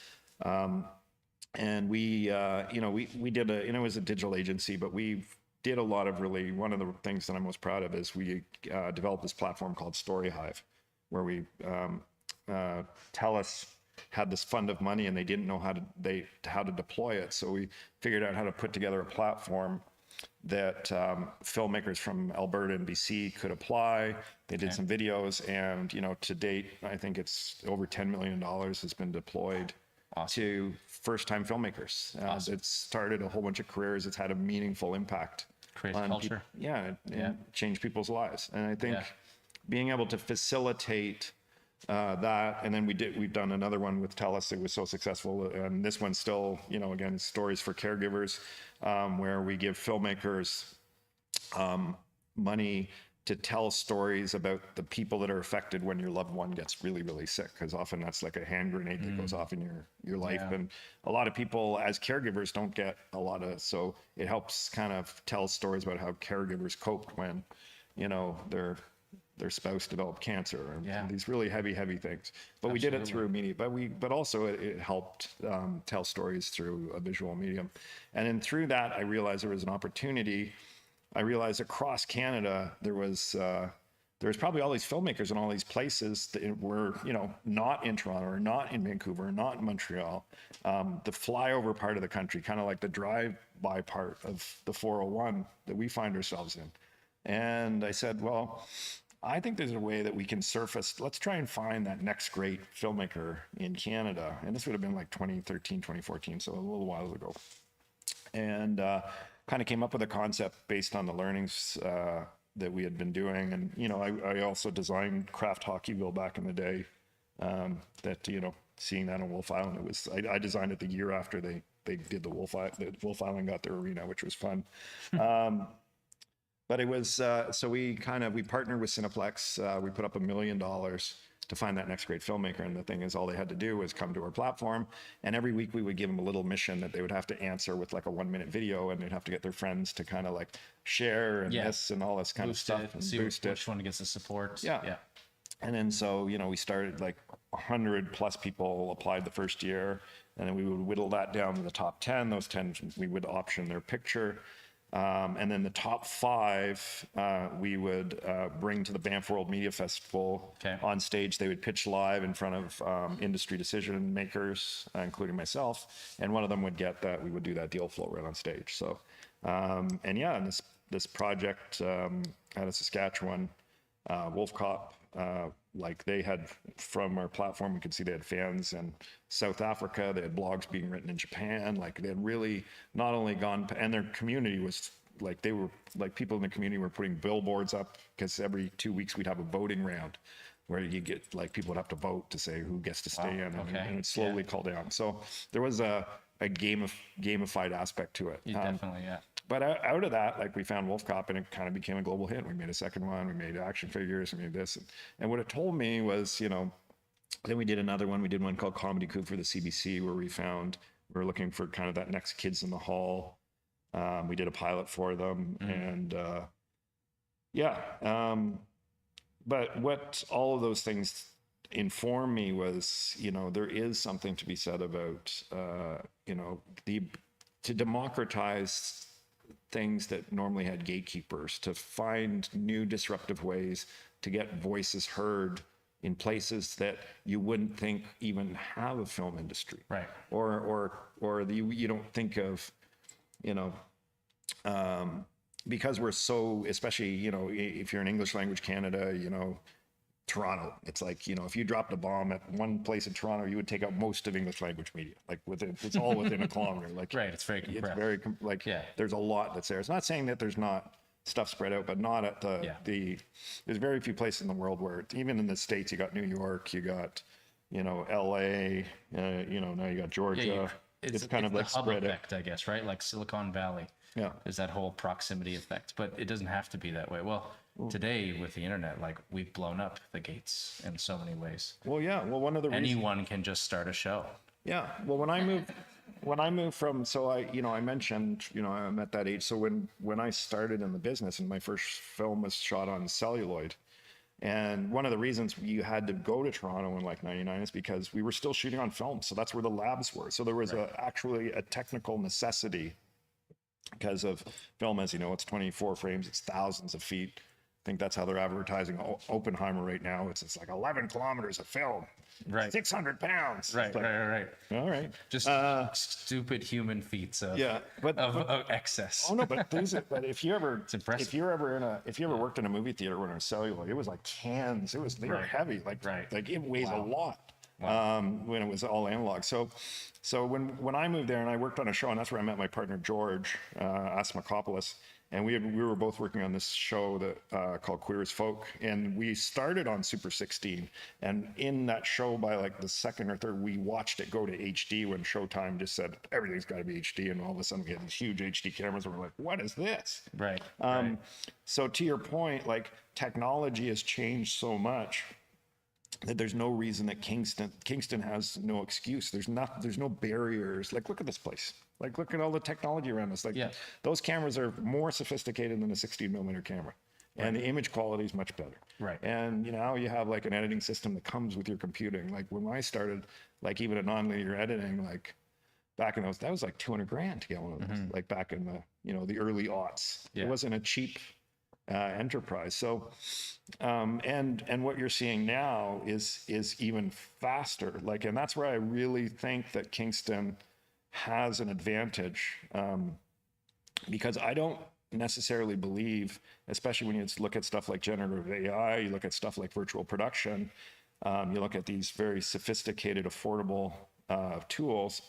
and we did it was a digital agency, but we did a lot of really, one of the things that I'm most proud of is we developed this platform called Story Hive, where we TELUS had this fund of money and they didn't know how to deploy it, so we figured out how to put together a platform filmmakers from Alberta and BC could apply. They did some videos, and to date, I think it's over $10 million has been deployed to first-time filmmakers. It's started a whole bunch of careers. It's had a meaningful impact Create on culture. and change people's lives. And I think being able to facilitate that, and then we've done another one with TELUS that was so successful, and this one's still, again, stories for caregivers, where we give filmmakers money to tell stories about the people that are affected when your loved one gets really, really sick, because often that's like a hand grenade that goes off in your life. And a lot of people as caregivers don't get a lot of, so it helps kind of tell stories about how caregivers coped when, their spouse developed cancer, and these really heavy things. But we did it through media, but also it helped tell stories through a visual medium. And then through that, I realized there was an opportunity. I realized across Canada, there was probably all these filmmakers in all these places that were, not in Toronto or not in Vancouver, or not in Montreal, the flyover part of the country, kind of like the drive-by part of the 401 that we find ourselves in. And I said, well, I think there's a way that we can surface, let's try and find that next great filmmaker in Canada. And this would have been like 2013, 2014, so a little while ago. And kind of came up with a concept based on the learnings that we had been doing. And, I also designed craft hockey wheel back in the day, that, seeing that on Wolf Island, I designed it the year after they did the Wolf Island got their arena, which was fun. But it was, so we partnered with Cineplex. We put up $1 million to find that next great filmmaker. And the thing is, all they had to do was come to our platform. And every week we would give them a little mission that they would have to answer with like a 1-minute video, and they'd have to get their friends to kind of like share and this and all this kind of stuff. And boost which one gets the support. Yeah. And then so, we started like 100+ people applied the first year. And then we would whittle that down to the top 10. Those 10, we would option their picture. And then the top 5, we would bring to the Banff World Media Festival. On stage. They would pitch live in front of industry decision makers, including myself. And one of them would get that. We would do that deal flow right on stage. So, and this project out of Saskatchewan, Wolf Cop, like they had, from our platform, we could see they had fans in South Africa. They had blogs being written in Japan. Like they had really not only gone, and their community was like, they were like, people in the community were putting billboards up, because every 2 weeks we'd have a voting round where you get like, people would have to vote to say who gets to stay in, and it slowly called down. So there was a gamified aspect to it. Definitely. But out of that, like we found Wolf Cop, and it kind of became a global hit. We made a second one, we made action figures, we made this. And what it told me was, then we did another one. We did one called Comedy Coup for the CBC, where we were looking for kind of that next Kids in the Hall. We did a pilot for them. And but what all of those things informed me was, there is something to be said about, to democratize things that normally had gatekeepers, to find new disruptive ways to get voices heard in places that you wouldn't think even have a film industry, right? Or you don't think of, because we're so, especially if you're in English language Canada, Toronto, it's like, if you dropped a bomb at one place in Toronto, you would take out most of English language media. Like it's all within a kilometer. Like right, it's very compressed. It's very there's a lot that's there. It's not saying that there's not stuff spread out, but not at there's very few places in the world where, even in the States, you got New York, you got, LA, now you got Georgia. It's kind of like the hub spread effect, out. I guess, right? Like Silicon Valley. Yeah. There's that whole proximity effect, but it doesn't have to be that way. Well, today with the internet, like we've blown up the gates in so many ways. Well, yeah. Well, one of the reasons, anyone can just start a show. Yeah. Well, when I moved from, so I mentioned, I'm at that age. So when I started in the business, and my first film was shot on celluloid, and one of the reasons you had to go to Toronto in like 99 is because we were still shooting on film. So that's where the labs were. So there was actually a technical necessity, because of film, as you know, it's 24 frames, it's thousands of feet. think that's how they're advertising Oppenheimer right now. It's like 11 kilometers of film, Right. 600 pounds. Right, It's like, right. all right. Just stupid human feats of, Yeah, but of excess. oh no, but if you ever impressive. if you ever worked in a movie theater when it was celluloid, it was like cans. They were heavy, like it weighs a lot. When it was all analog. So when I moved there and I worked on a show, and that's where I met my partner George Asmakopoulos, and we were both working on this show that called Queer as Folk, and we started on Super 16, and in that show by like the second or third, we watched it go to HD when Showtime just said everything's got to be HD, and all of a sudden we had these huge HD cameras, and we're like, what is this? Right. So to your point, like technology has changed so much that there's no reason that Kingston has no excuse. There's no barriers. Like, look at this place. Like, look at all the technology around us. Like, those cameras are more sophisticated than a 16mm camera, and the image quality is much better. Right. And now you have like an editing system that comes with your computing. Like when I started, like even a nonlinear editing, like back in those, that was like 200 grand to get one of those. Like back in the early aughts. It wasn't a cheap enterprise. So, and what you're seeing now is even faster. Like, and that's where I really think that Kingston has an advantage, because I don't necessarily believe, especially when you look at stuff like generative AI, you look at stuff like virtual production, you look at these very sophisticated, affordable tools.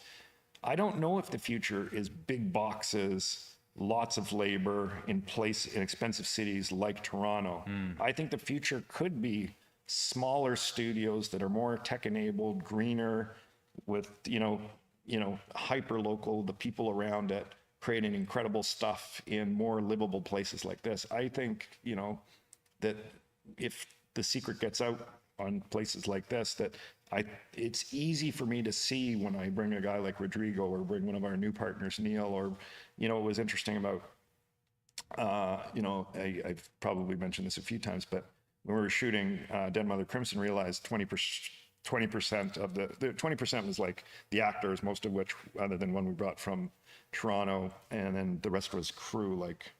I don't know if the future is big boxes, lots of labor in expensive cities like Toronto. I think the future could be smaller studios that are more tech-enabled, greener, with hyper local, the people around it creating incredible stuff in more livable places like this. I think that if the secret gets out on places like this, that it's easy for me to see when I bring a guy like Rodrigo or bring one of our new partners, Neil, or, it was interesting about, I've probably mentioned this a few times, but when we were shooting Dead Mother Crimson, realized 20% of the 20% was like the actors, most of which, other than one we brought from Toronto, and then the rest was crew, like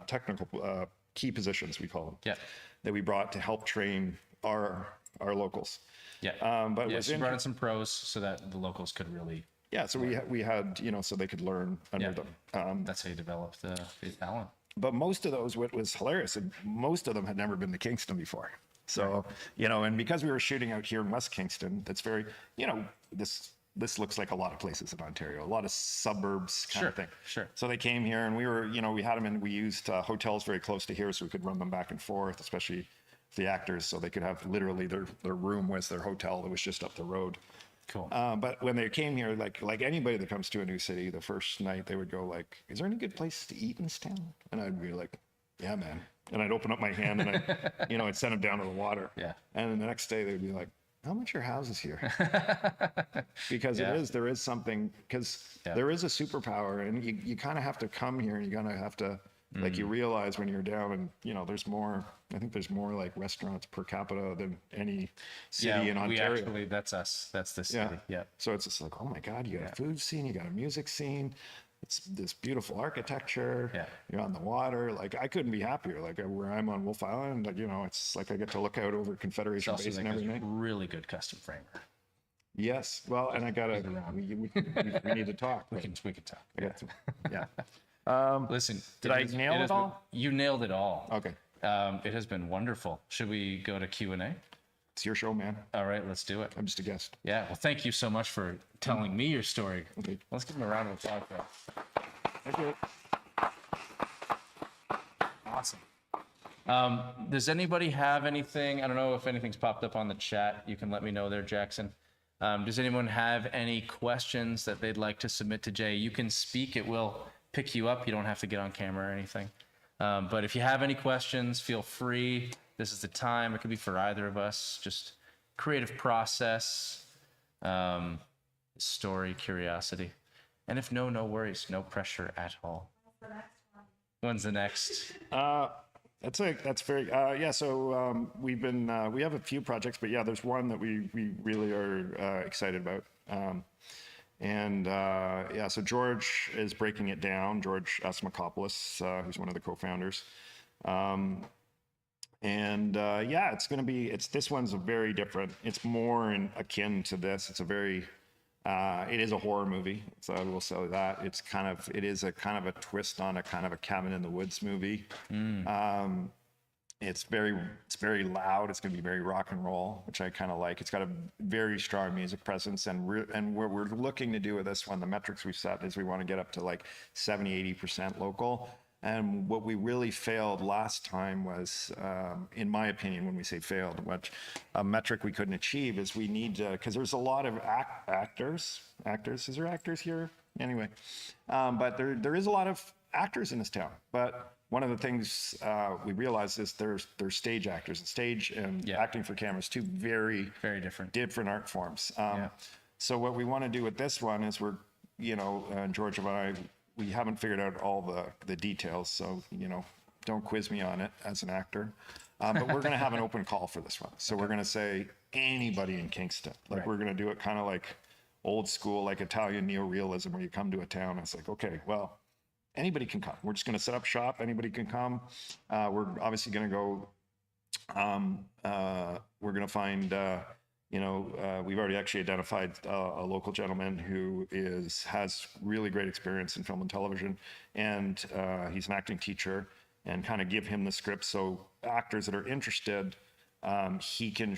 technical key positions, we call them, that we brought to help train our locals. But so you brought in some pros so that the locals could really. So we had, so they could learn under them. That's how you develop the talent. But most of those, what was hilarious, and most of them had never been to Kingston before. So, and because we were shooting out here in West Kingston, that's very, this looks like a lot of places in Ontario, a lot of suburbs kind of thing. So they came here, and we were, we had them, and we used hotels very close to here so we could run them back and forth, especially the actors, so they could have literally their room was their hotel that was just up the road. Cool. But when they came here, like anybody that comes to a new city, the first night they would go like, "Is there any good places to eat in this town?" And I'd be like, "Yeah, man." And I'd open up my hand and I'd send them down to the water. And then the next day they'd be like, "How much are houses here?" Because there is something, because there is a superpower, and you kind of have to come here, and you kind of have to, like, you realize when you're down, and I think there's more like restaurants per capita than any city in Ontario. That's us. That's the city. So it's just like, oh my God, you got a food scene, you got a music scene. It's this beautiful architecture. You're on the water. Like, I couldn't be happier. Like where I'm on Wolf Island, it's like I get to look out over Confederation Basin every night. Really good custom framer. Yes. Well, and I gotta. We need to talk. We can talk. Listen, did I nail it all? You nailed it all. Okay. It has been wonderful. Should we go to Q&A? It's your show, man. All right, let's do it. I'm just a guest. Yeah. Well, thank you so much for telling me your story. Okay. Let's give him a round of applause for that. Thank you. Awesome. Does anybody have anything? I don't know if anything's popped up on the chat. You can let me know there, Jackson. Does anyone have any questions that they'd like to submit to Jay? You can speak. It will pick you up. You don't have to get on camera or anything. But if you have any questions, feel free. This is the time. It could be for either of us. Just creative process, story, curiosity. And if no worries. No pressure at all. When's the next? That's very, So we have a few projects, but there's one that we really are excited about. So George is breaking it down. George Asmakopoulos, who's one of the co-founders. And yeah, this one's a very different. It's more akin to this. It's a very, it is a horror movie. So I will say that it is a kind of a twist on a kind of a cabin in the woods movie. It's very loud. It's going to be very rock and roll, which I kind of like. It's got a very strong music presence, and what we're looking to do with this one, the metrics we've set is we want to get up to like 70-80% local. And what we really failed last time was, in my opinion, when we say failed, what a metric we couldn't achieve is we need to, because there's a lot of actors. Is there actors here? Anyway, but there is a lot of actors in this town. But one of the things we realized is there's stage actors, and stage and acting for cameras, two very different art forms. So what we want to do with this one is George and I, we haven't figured out all the details, so don't quiz me on it as an actor. But we're going to have an open call for this one. So we're going to say anybody in Kingston. We're going to do it kind of like old school, like Italian neorealism, where you come to a town and it's like, okay, well, anybody can come. We're just going to set up shop. Anybody can come. We're obviously going to go. We're going to find. We've already actually identified a local gentleman who has really great experience in film and television, and he's an acting teacher. And kind of give him the script so actors that are interested, he can,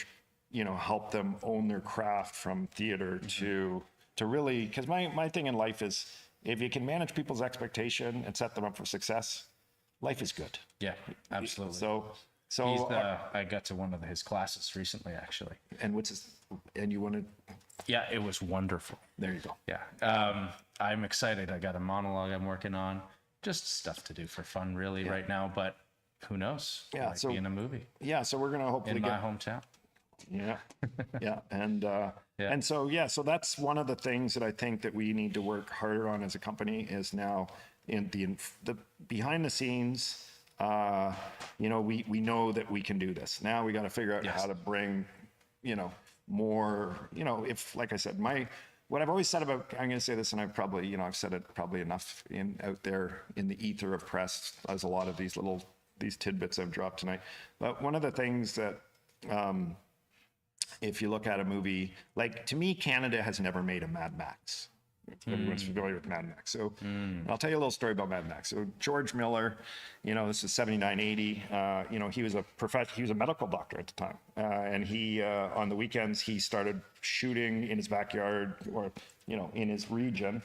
help them own their craft from theater to really. Because my thing in life is, if you can manage people's expectation and set them up for success, life is good. Yeah, absolutely. So I got to one of his classes recently, actually. And and you wanted? Yeah, it was wonderful. There you go. Yeah. I'm excited. I got a monologue I'm working on. Just stuff to do for fun, really, right now. But who knows? Yeah. Might be in a movie. Yeah. So we're gonna hopefully in my hometown. Yeah. Yeah. And so that's one of the things that I think that we need to work harder on as a company is now in the behind the scenes. We know that we can do this. Now we got to figure out how to bring, more. If, like I said, what I've always said about, I'm going to say this, and I've probably, I've said it probably enough out there in the ether of press, as a lot of these tidbits I've dropped tonight. But one of the things that, if you look at a movie, like, to me, Canada has never made a Mad Max. Everyone's familiar with Mad Max. So I'll tell you a little story about Mad Max. So George Miller, this is 79, 80. He was a medical doctor at the time. And he, on the weekends, he started shooting in his backyard or, in his region,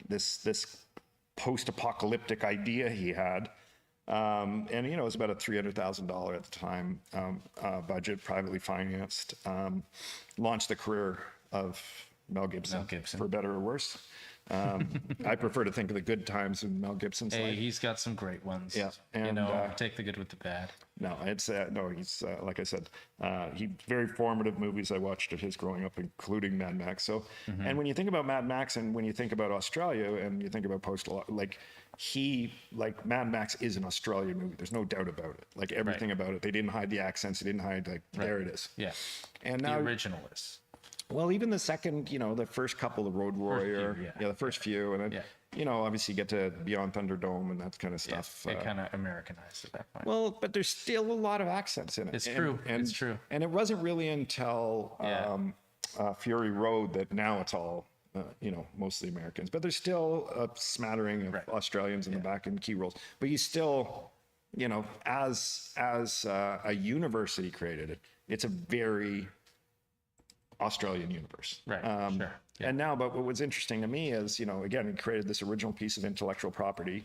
this post-apocalyptic idea he had. And, it was about a $300,000 at the time budget, privately financed, launched the career of Mel Gibson, for better or worse. I prefer to think of the good times in Mel Gibson's life. He's got some great ones. Yeah. And, take the good with the bad. No, he's, like I said, very formative movies I watched of his growing up, including Mad Max. So, and when you think about Mad Max and when you think about Australia and you think about Mad Max is an Australian movie. There's no doubt about it. Like, everything about it. They didn't hide the accents. They didn't hide, there it is. Yeah. And the now, original is. Well, even the second, the first couple of Road Warrior, the first few, and then, obviously you get to Beyond Thunderdome and that kind of stuff. It kind of Americanized at that point. Well, but there's still a lot of accents in it. It's true. It's true. And it wasn't really until Fury Road that now it's all, mostly Americans. But there's still a smattering of Australians in the back in key roles. But you still, as a university created it, it's a very Australian universe. Right. Sure. Yeah. And now, but what was interesting to me is, again, he created this original piece of intellectual property,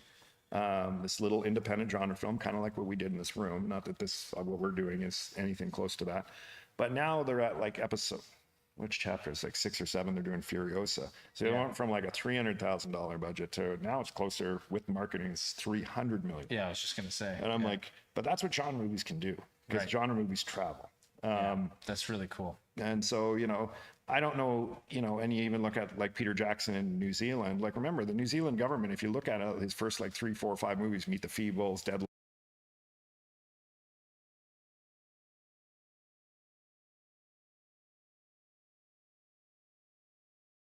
this little independent genre film, kind of like what we did in this room. Not that what we're doing is anything close to that. But now they're at episode, which chapter is 6 or 7, they're doing Furiosa. So they went from a $300,000 budget to now it's closer with marketing, it's $300 million. Yeah, I was just going to say. And I'm but that's what genre movies can do, because genre movies travel. That's really cool. And so, I don't know, and you even look at Peter Jackson in New Zealand. Remember, the New Zealand government, if you look at it, his first 3, 4, 5 movies, Meet the Feebles, Dead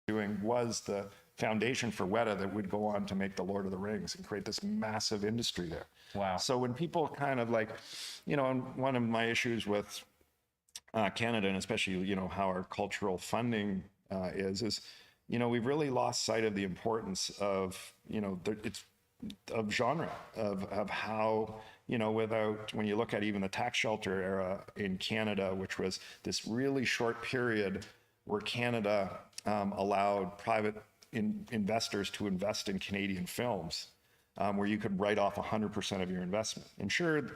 doing was the foundation for Weta that would go on to make the Lord of the Rings and create this massive industry there. Wow. So when people kind of like, and one of my issues with Canada, and especially, how our cultural funding is, we've really lost sight of the importance of, of genre, of how, when you look at even the tax shelter era in Canada, which was this really short period where Canada allowed private investors to invest in Canadian films, where you could write off 100% of your investment. And sure,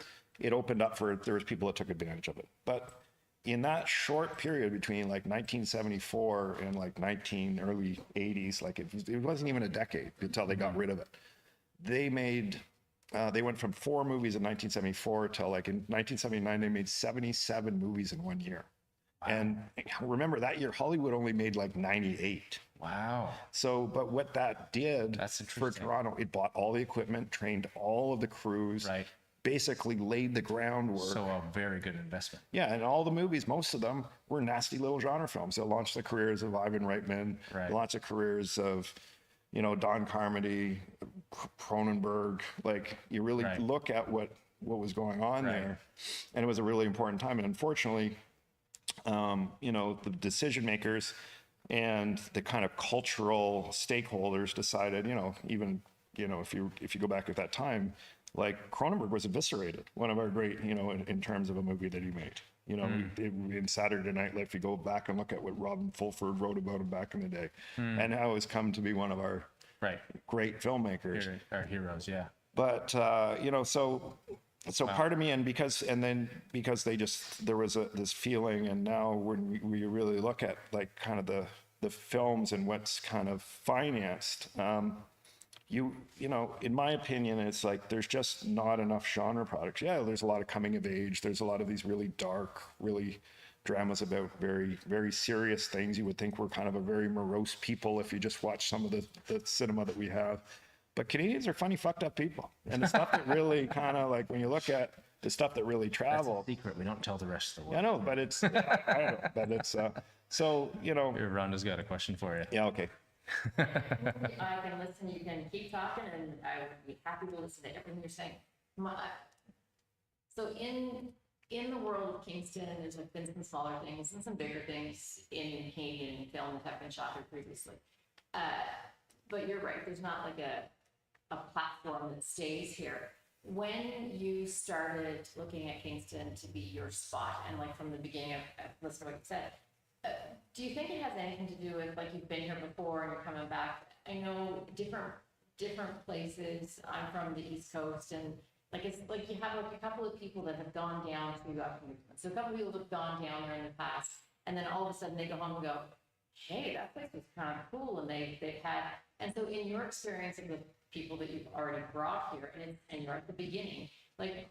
it opened up there was people that took advantage of it. But in that short period between like 1974 and like early 80s, like it wasn't even a decade until they got rid of it. They went from 4 movies in 1974 till like in 1979, they made 77 movies in 1 year. Wow. And remember that year, Hollywood only made like 98. Wow. So, but what that did for Toronto, it bought all the equipment, trained all of the crews, right, basically laid the groundwork. So a very good investment. Yeah, and all the movies, most of them were nasty little genre films that launched the careers of Ivan Reitman, right, launched the careers of, Don Carmody, Cronenberg. Like, you really right, look at what was going on right there, and it was a really important time. And unfortunately, the decision makers and the kind of cultural stakeholders decided, even, if you go back at that time, like Cronenberg was eviscerated, one of our great, in terms of a movie that he made. In Saturday Night Live, if you go back and look at what Robin Fulford wrote about him back in the day, and how he's come to be one of our right great filmmakers, our heroes, yeah. But so wow, part of me, and because there was this feeling, and now when we really look at like kind of the films and what's kind of financed, in my opinion, it's like there's just not enough genre products. Yeah, there's a lot of coming of age. There's a lot of these really dark, really dramas about very, very serious things. You would think we're kind of a very morose people if you just watch some of the cinema that we have. But Canadians are funny, fucked up people. And the stuff that really kind of like, when you look at the stuff that really travel. That's a secret. We don't tell the rest of the world. I know, but it's, I know, but it's, so, Here, Rhonda's got a question for you. Yeah, okay. I can listen, you can keep talking, and I would be happy to listen to everything you're saying. So in the world of Kingston, there's like been some smaller things and some bigger things in Canadian film that have been shot here previously. But you're right, there's not like a platform that stays here. When you started looking at Kingston to be your spot, and like from the beginning of listening to what you said, do you think it has anything to do with, like, you've been here before and you're coming back? I know different places. I'm from the East Coast, and like it's like you have like a couple of people that have gone down to so a couple of people have gone down there in the past, and then all of a sudden they go home and go, hey, that place was kind of cool, and they've had. And so in your experience of the people that you've already brought here, and you're at the beginning, like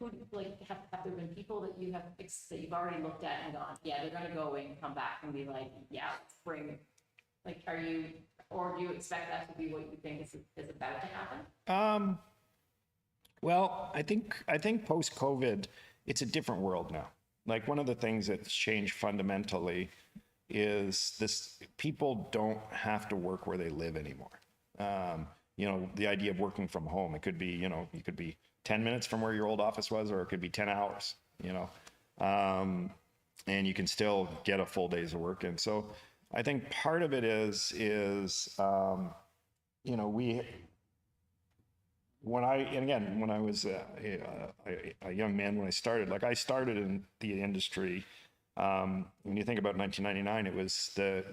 have there been people that you have that you've already looked at and gone, yeah, they're going to go away and come back and be like, yeah, let's bring, like, or do you expect that to be what you think is about to happen? Well, I think post-COVID, it's a different world now. Like, one of the things that's changed fundamentally is this: people don't have to work where they live anymore. The idea of working from home, it could be, you could be 10 minutes from where your old office was, or it could be 10 hours, and you can still get a full day's of work. And so I think part of it is when I was a young man, when I started in the industry, when you think about 1999, it was the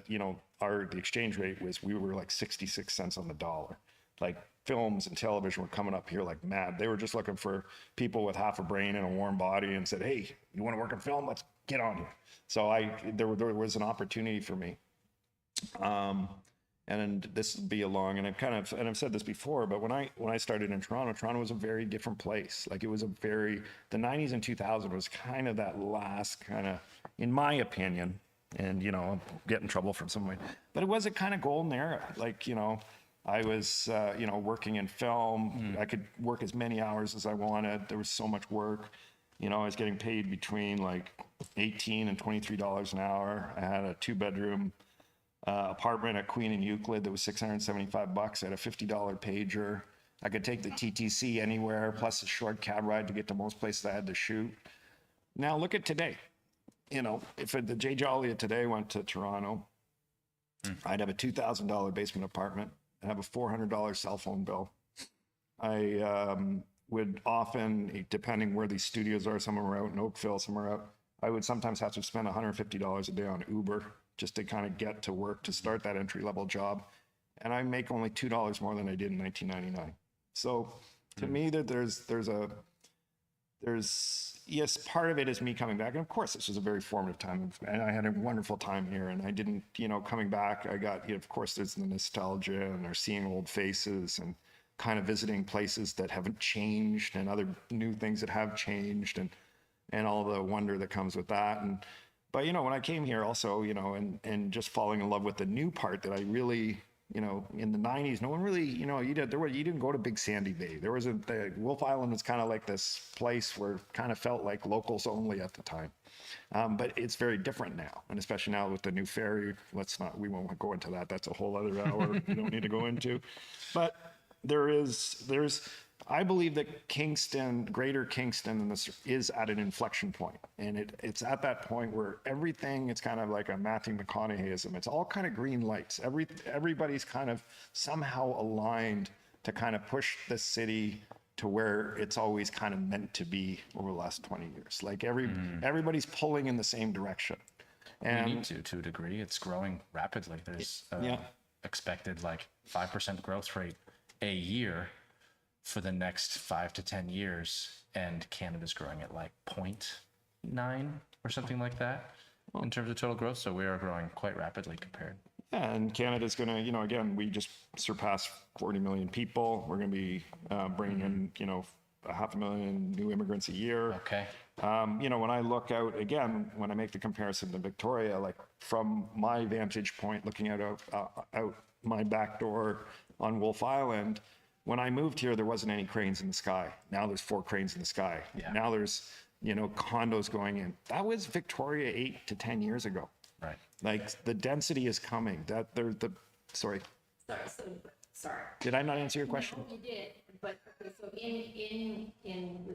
exchange rate was, we were like 66 cents on the dollar. Like, films and television were coming up here like mad. They were just looking for people with half a brain and a warm body, and said, hey, you want to work in film? Let's get on here. So there was an opportunity for me. And this would be and I've said this before, but when I started in Toronto was a very different place. Like, it was the 90s and 2000 was kind of that last kind of, in my opinion, and I'll get in trouble from someone, but it was a kind of golden era. Like, I was, working in film. I could work as many hours as I wanted. There was so much work. I was getting paid between like $18 and $23 an hour. I had a 2-bedroom apartment at Queen and Euclid that was $675. I had a $50 pager. I could take the TTC anywhere, plus a short cab ride to get to most places I had to shoot. Now look at today. You know, if the J. Joly today went to Toronto, I'd have a $2,000 basement apartment. I'd have a $400 cell phone bill. I would often, depending where these studios are, some are out in Oakville, some are out, I would sometimes have to spend $150 a day on Uber just to kind of get to work to start that entry level job. And I make only $2 more than I did in 1999. So to me, that yes, part of it is me coming back. And of course, this was a very formative time. And I had a wonderful time here. And I didn't, you know, coming back, I got, you know, of course, there's the nostalgia and they're seeing old faces and kind of visiting places that haven't changed and other new things that have changed and all the wonder that comes with that. But, you know, when I came here also, you know, and just falling in love with the new part that I really, you know, in the 90s, no one really, you know, you didn't go to Big Sandy Bay. There was Wolf Island was kind of like this place where it kind of felt like locals only at the time. But it's very different now. And especially now with the new ferry, we won't go into that. That's a whole other hour we don't need to go into. But I believe that Kingston, Greater Kingston, is at an inflection point. And it's at that point where everything, it's kind of like a Matthew McConaugheyism. It's all kind of green lights. Everybody's kind of somehow aligned to kind of push the city to where it's always kind of meant to be over the last 20 years. Like everybody's pulling in the same direction. And We need to a degree. It's growing rapidly. There's expected like 5% growth rate a year for the next 5 to 10 years, and Canada's growing at like 0.9 or something like that in terms of total growth. So we are growing quite rapidly compared. Yeah, and Canada's going to, you know, again, we just surpassed 40 million people. We're going to be bringing in, you know, 500,000 new immigrants a year. Okay. You know, when I look out, again, when I make the comparison to Victoria, like from my vantage point, looking out my back door on Wolf Island, when I moved here, there wasn't any cranes in the sky. Now there's 4 cranes in the sky. Yeah. Now there's, you know, condos going in. That was Victoria 8 to 10 years ago. Right. Like the density is coming. Sorry. Sorry. Did I not answer your question? No, you did, but okay, so in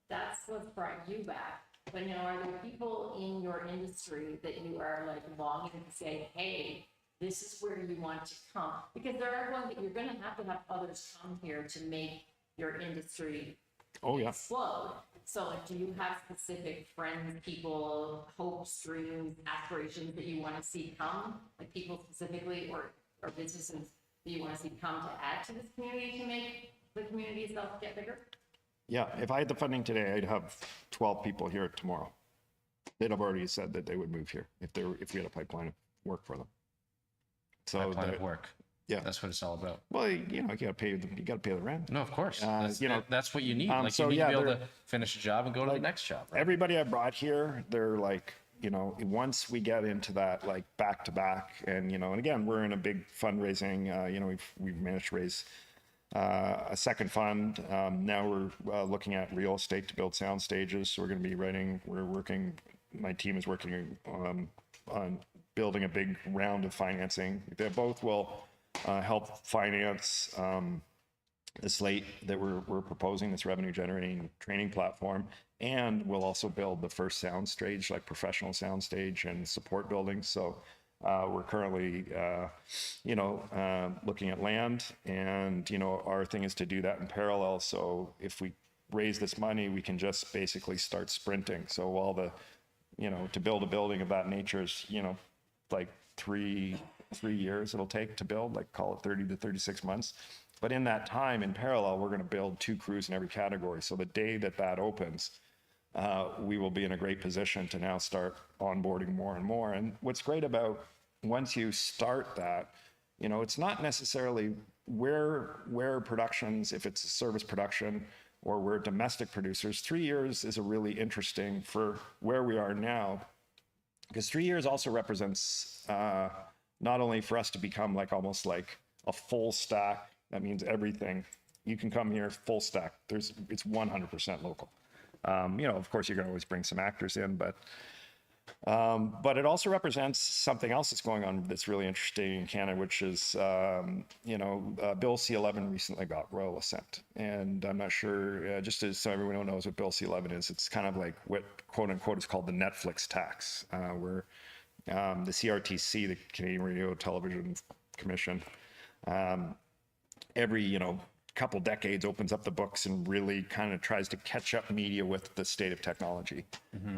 that's what's brought you back. But now, are there people in your industry that you are like longing to say, hey, this is where you want to come? Because there are ones that you're going to have others come here to make your industry explode. So, like, do you have specific friends, people, hopes, dreams, aspirations that you want to see come? Like people specifically, or businesses that you want to see come to add to this community to make the community itself get bigger? Yeah, if I had the funding today, I'd have 12 people here tomorrow. They'd have already said that they would move here if we had a pipeline of work for them. So Pipeline of work. Yeah, That's what it's all about. well, you know, you got to pay the rent. No, of course. you know, that's what you need. so you need yeah, to be able they're- to finish a job and go to the next job. Right? Everybody I brought here, they're like, you know, once we get into that like back to back, and you know, and again, we're in a big fundraising. You know, we've managed to raise a second fund. Now we're looking at real estate to build sound stages. So my team is working on building a big round of financing. They both will help finance the slate that we're proposing, this revenue generating training platform, and we'll also build the first sound stage, like professional sound stage and support buildings. So we're currently, looking at land, and, you know, our thing is to do that in parallel. So if we raise this money, we can just basically start sprinting. So while to build a building of that nature is, you know, like three years it'll take to build, like call it 30 to 36 months. But in that time, in parallel, we're going to build 2 crews in every category. So the day that opens, we will be in a great position to now start onboarding more and more. And what's great about once you start that, you know, it's not necessarily where productions, if it's a service production or we're domestic producers, 3 years is a really interesting for where we are now, because 3 years also represents not only for us to become like almost like a full stack. That means everything. You can come here full stack. It's 100% local. You know, of course, you're going to always bring some actors in, but But it also represents something else that's going on that's really interesting in Canada, which is, Bill C-11 recently got royal assent. And I'm not sure, just so everyone knows what Bill C-11 is, it's kind of like what, quote unquote, is called the Netflix tax, where the CRTC, the Canadian Radio Television Commission, every, couple decades opens up the books and really kind of tries to catch up media with the state of technology.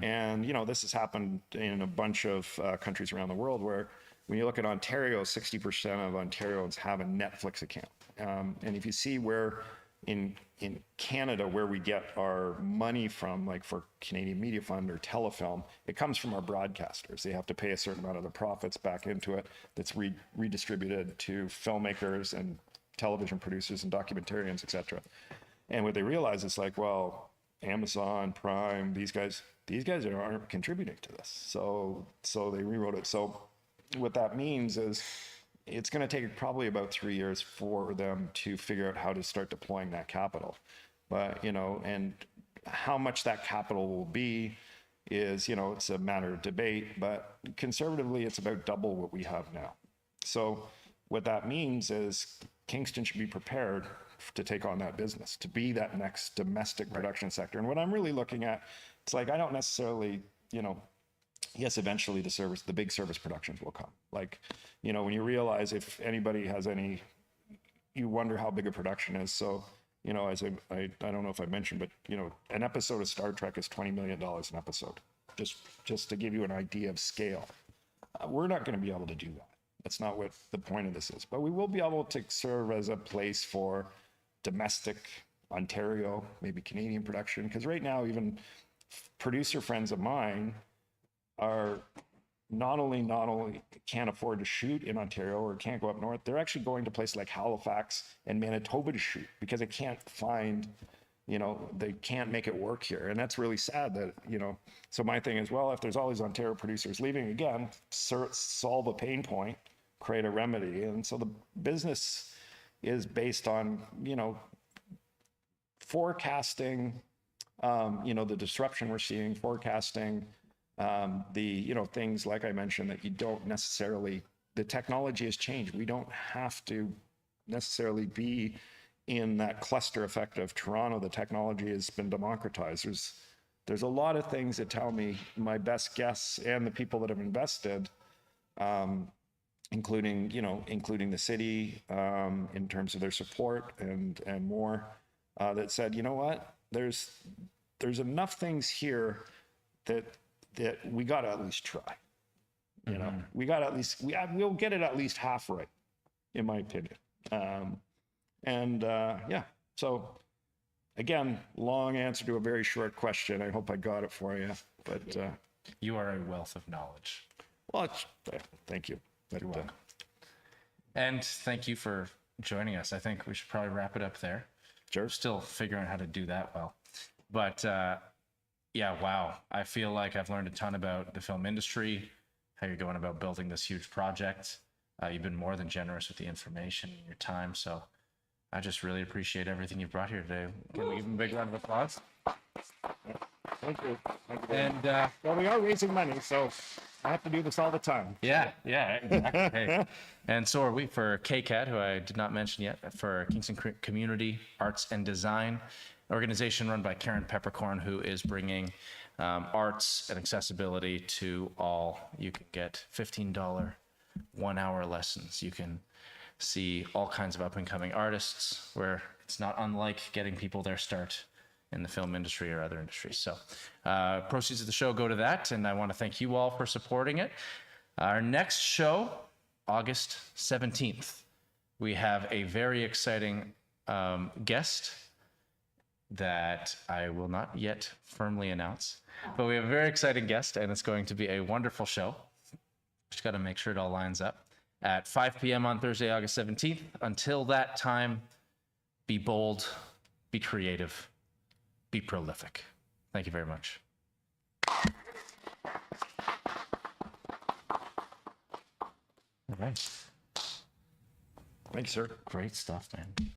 And, this has happened in a bunch of countries around the world where when you look at Ontario, 60% of Ontarians have a Netflix account. And if you see where in Canada, where we get our money from, like for Canadian Media Fund or Telefilm, it comes from our broadcasters. They have to pay a certain amount of the profits back into it that's redistributed to filmmakers and television producers and documentarians, etc. And what they realize is like, well, Amazon, Prime, these guys aren't contributing to this. So they rewrote it. So what that means is it's going to take probably about 3 years for them to figure out how to start deploying that capital. But, and how much that capital will be is, it's a matter of debate, but conservatively, it's about double what we have now. So what that means is Kingston should be prepared to take on that business, to be that next domestic production sector. And what I'm really looking at, it's like, I don't necessarily, yes, eventually the big service productions will come. Like, when you realize, if anybody has any, you wonder how big a production is. So, as I don't know if I mentioned, but, an episode of Star Trek is $20 million an episode, just to give you an idea of scale. We're not going to be able to do that. That's not what the point of this is. But we will be able to serve as a place for domestic Ontario, maybe Canadian production. Because right now, even producer friends of mine are not only can't afford to shoot in Ontario or can't go up north, they're actually going to places like Halifax and Manitoba to shoot because they can't find, they can't make it work here. And that's really sad that, so my thing is, well, if there's all these Ontario producers leaving, again, solve a pain point, create a remedy. And so the business is based on, forecasting, the disruption we're seeing, forecasting, things like I mentioned that you don't necessarily, the technology has changed. We don't have to necessarily be in that cluster effect of Toronto. The technology has been democratized. There's a lot of things that tell me, my best guess and the people that have invested, including the city, in terms of their support and more, that said, you know what, there's enough things here that we got to at least try. We got to at least, we'll get it at least half right, in my opinion. So again, long answer to a very short question. I hope I got it for you, but You are a wealth of knowledge. well, thank you. But, And thank you for joining us. I think we should probably wrap it up there. Sure. We're still figuring out how to do that well. But yeah, wow. I feel like I've learned a ton about the film industry, how you're going about building this huge project. You've been more than generous with the information and your time. So I just really appreciate everything you brought here today. Can we give him a big round of applause? Thank you. And Well, we are raising money, so I have to do this all the time. yeah, exactly. Hey. And so are we for KCAD, who I did not mention yet, for Kingston Community Arts and Design, an organization run by Karen Peppercorn, who is bringing arts and accessibility to all. You can get $15 1-hour lessons. You can see all kinds of up and coming artists, where it's not unlike getting people their start in the film industry or other industries. So proceeds of the show go to that, and I want to thank you all for supporting it. Our next show, August 17th, we have a very exciting guest that I will not yet firmly announce, but we have a very exciting guest, and it's going to be a wonderful show. Just got to make sure it all lines up at 5 p.m. on Thursday, August 17th. Until that time, be bold, be creative, be prolific. Thank you very much. All right. Thank you, sir. Great stuff, man.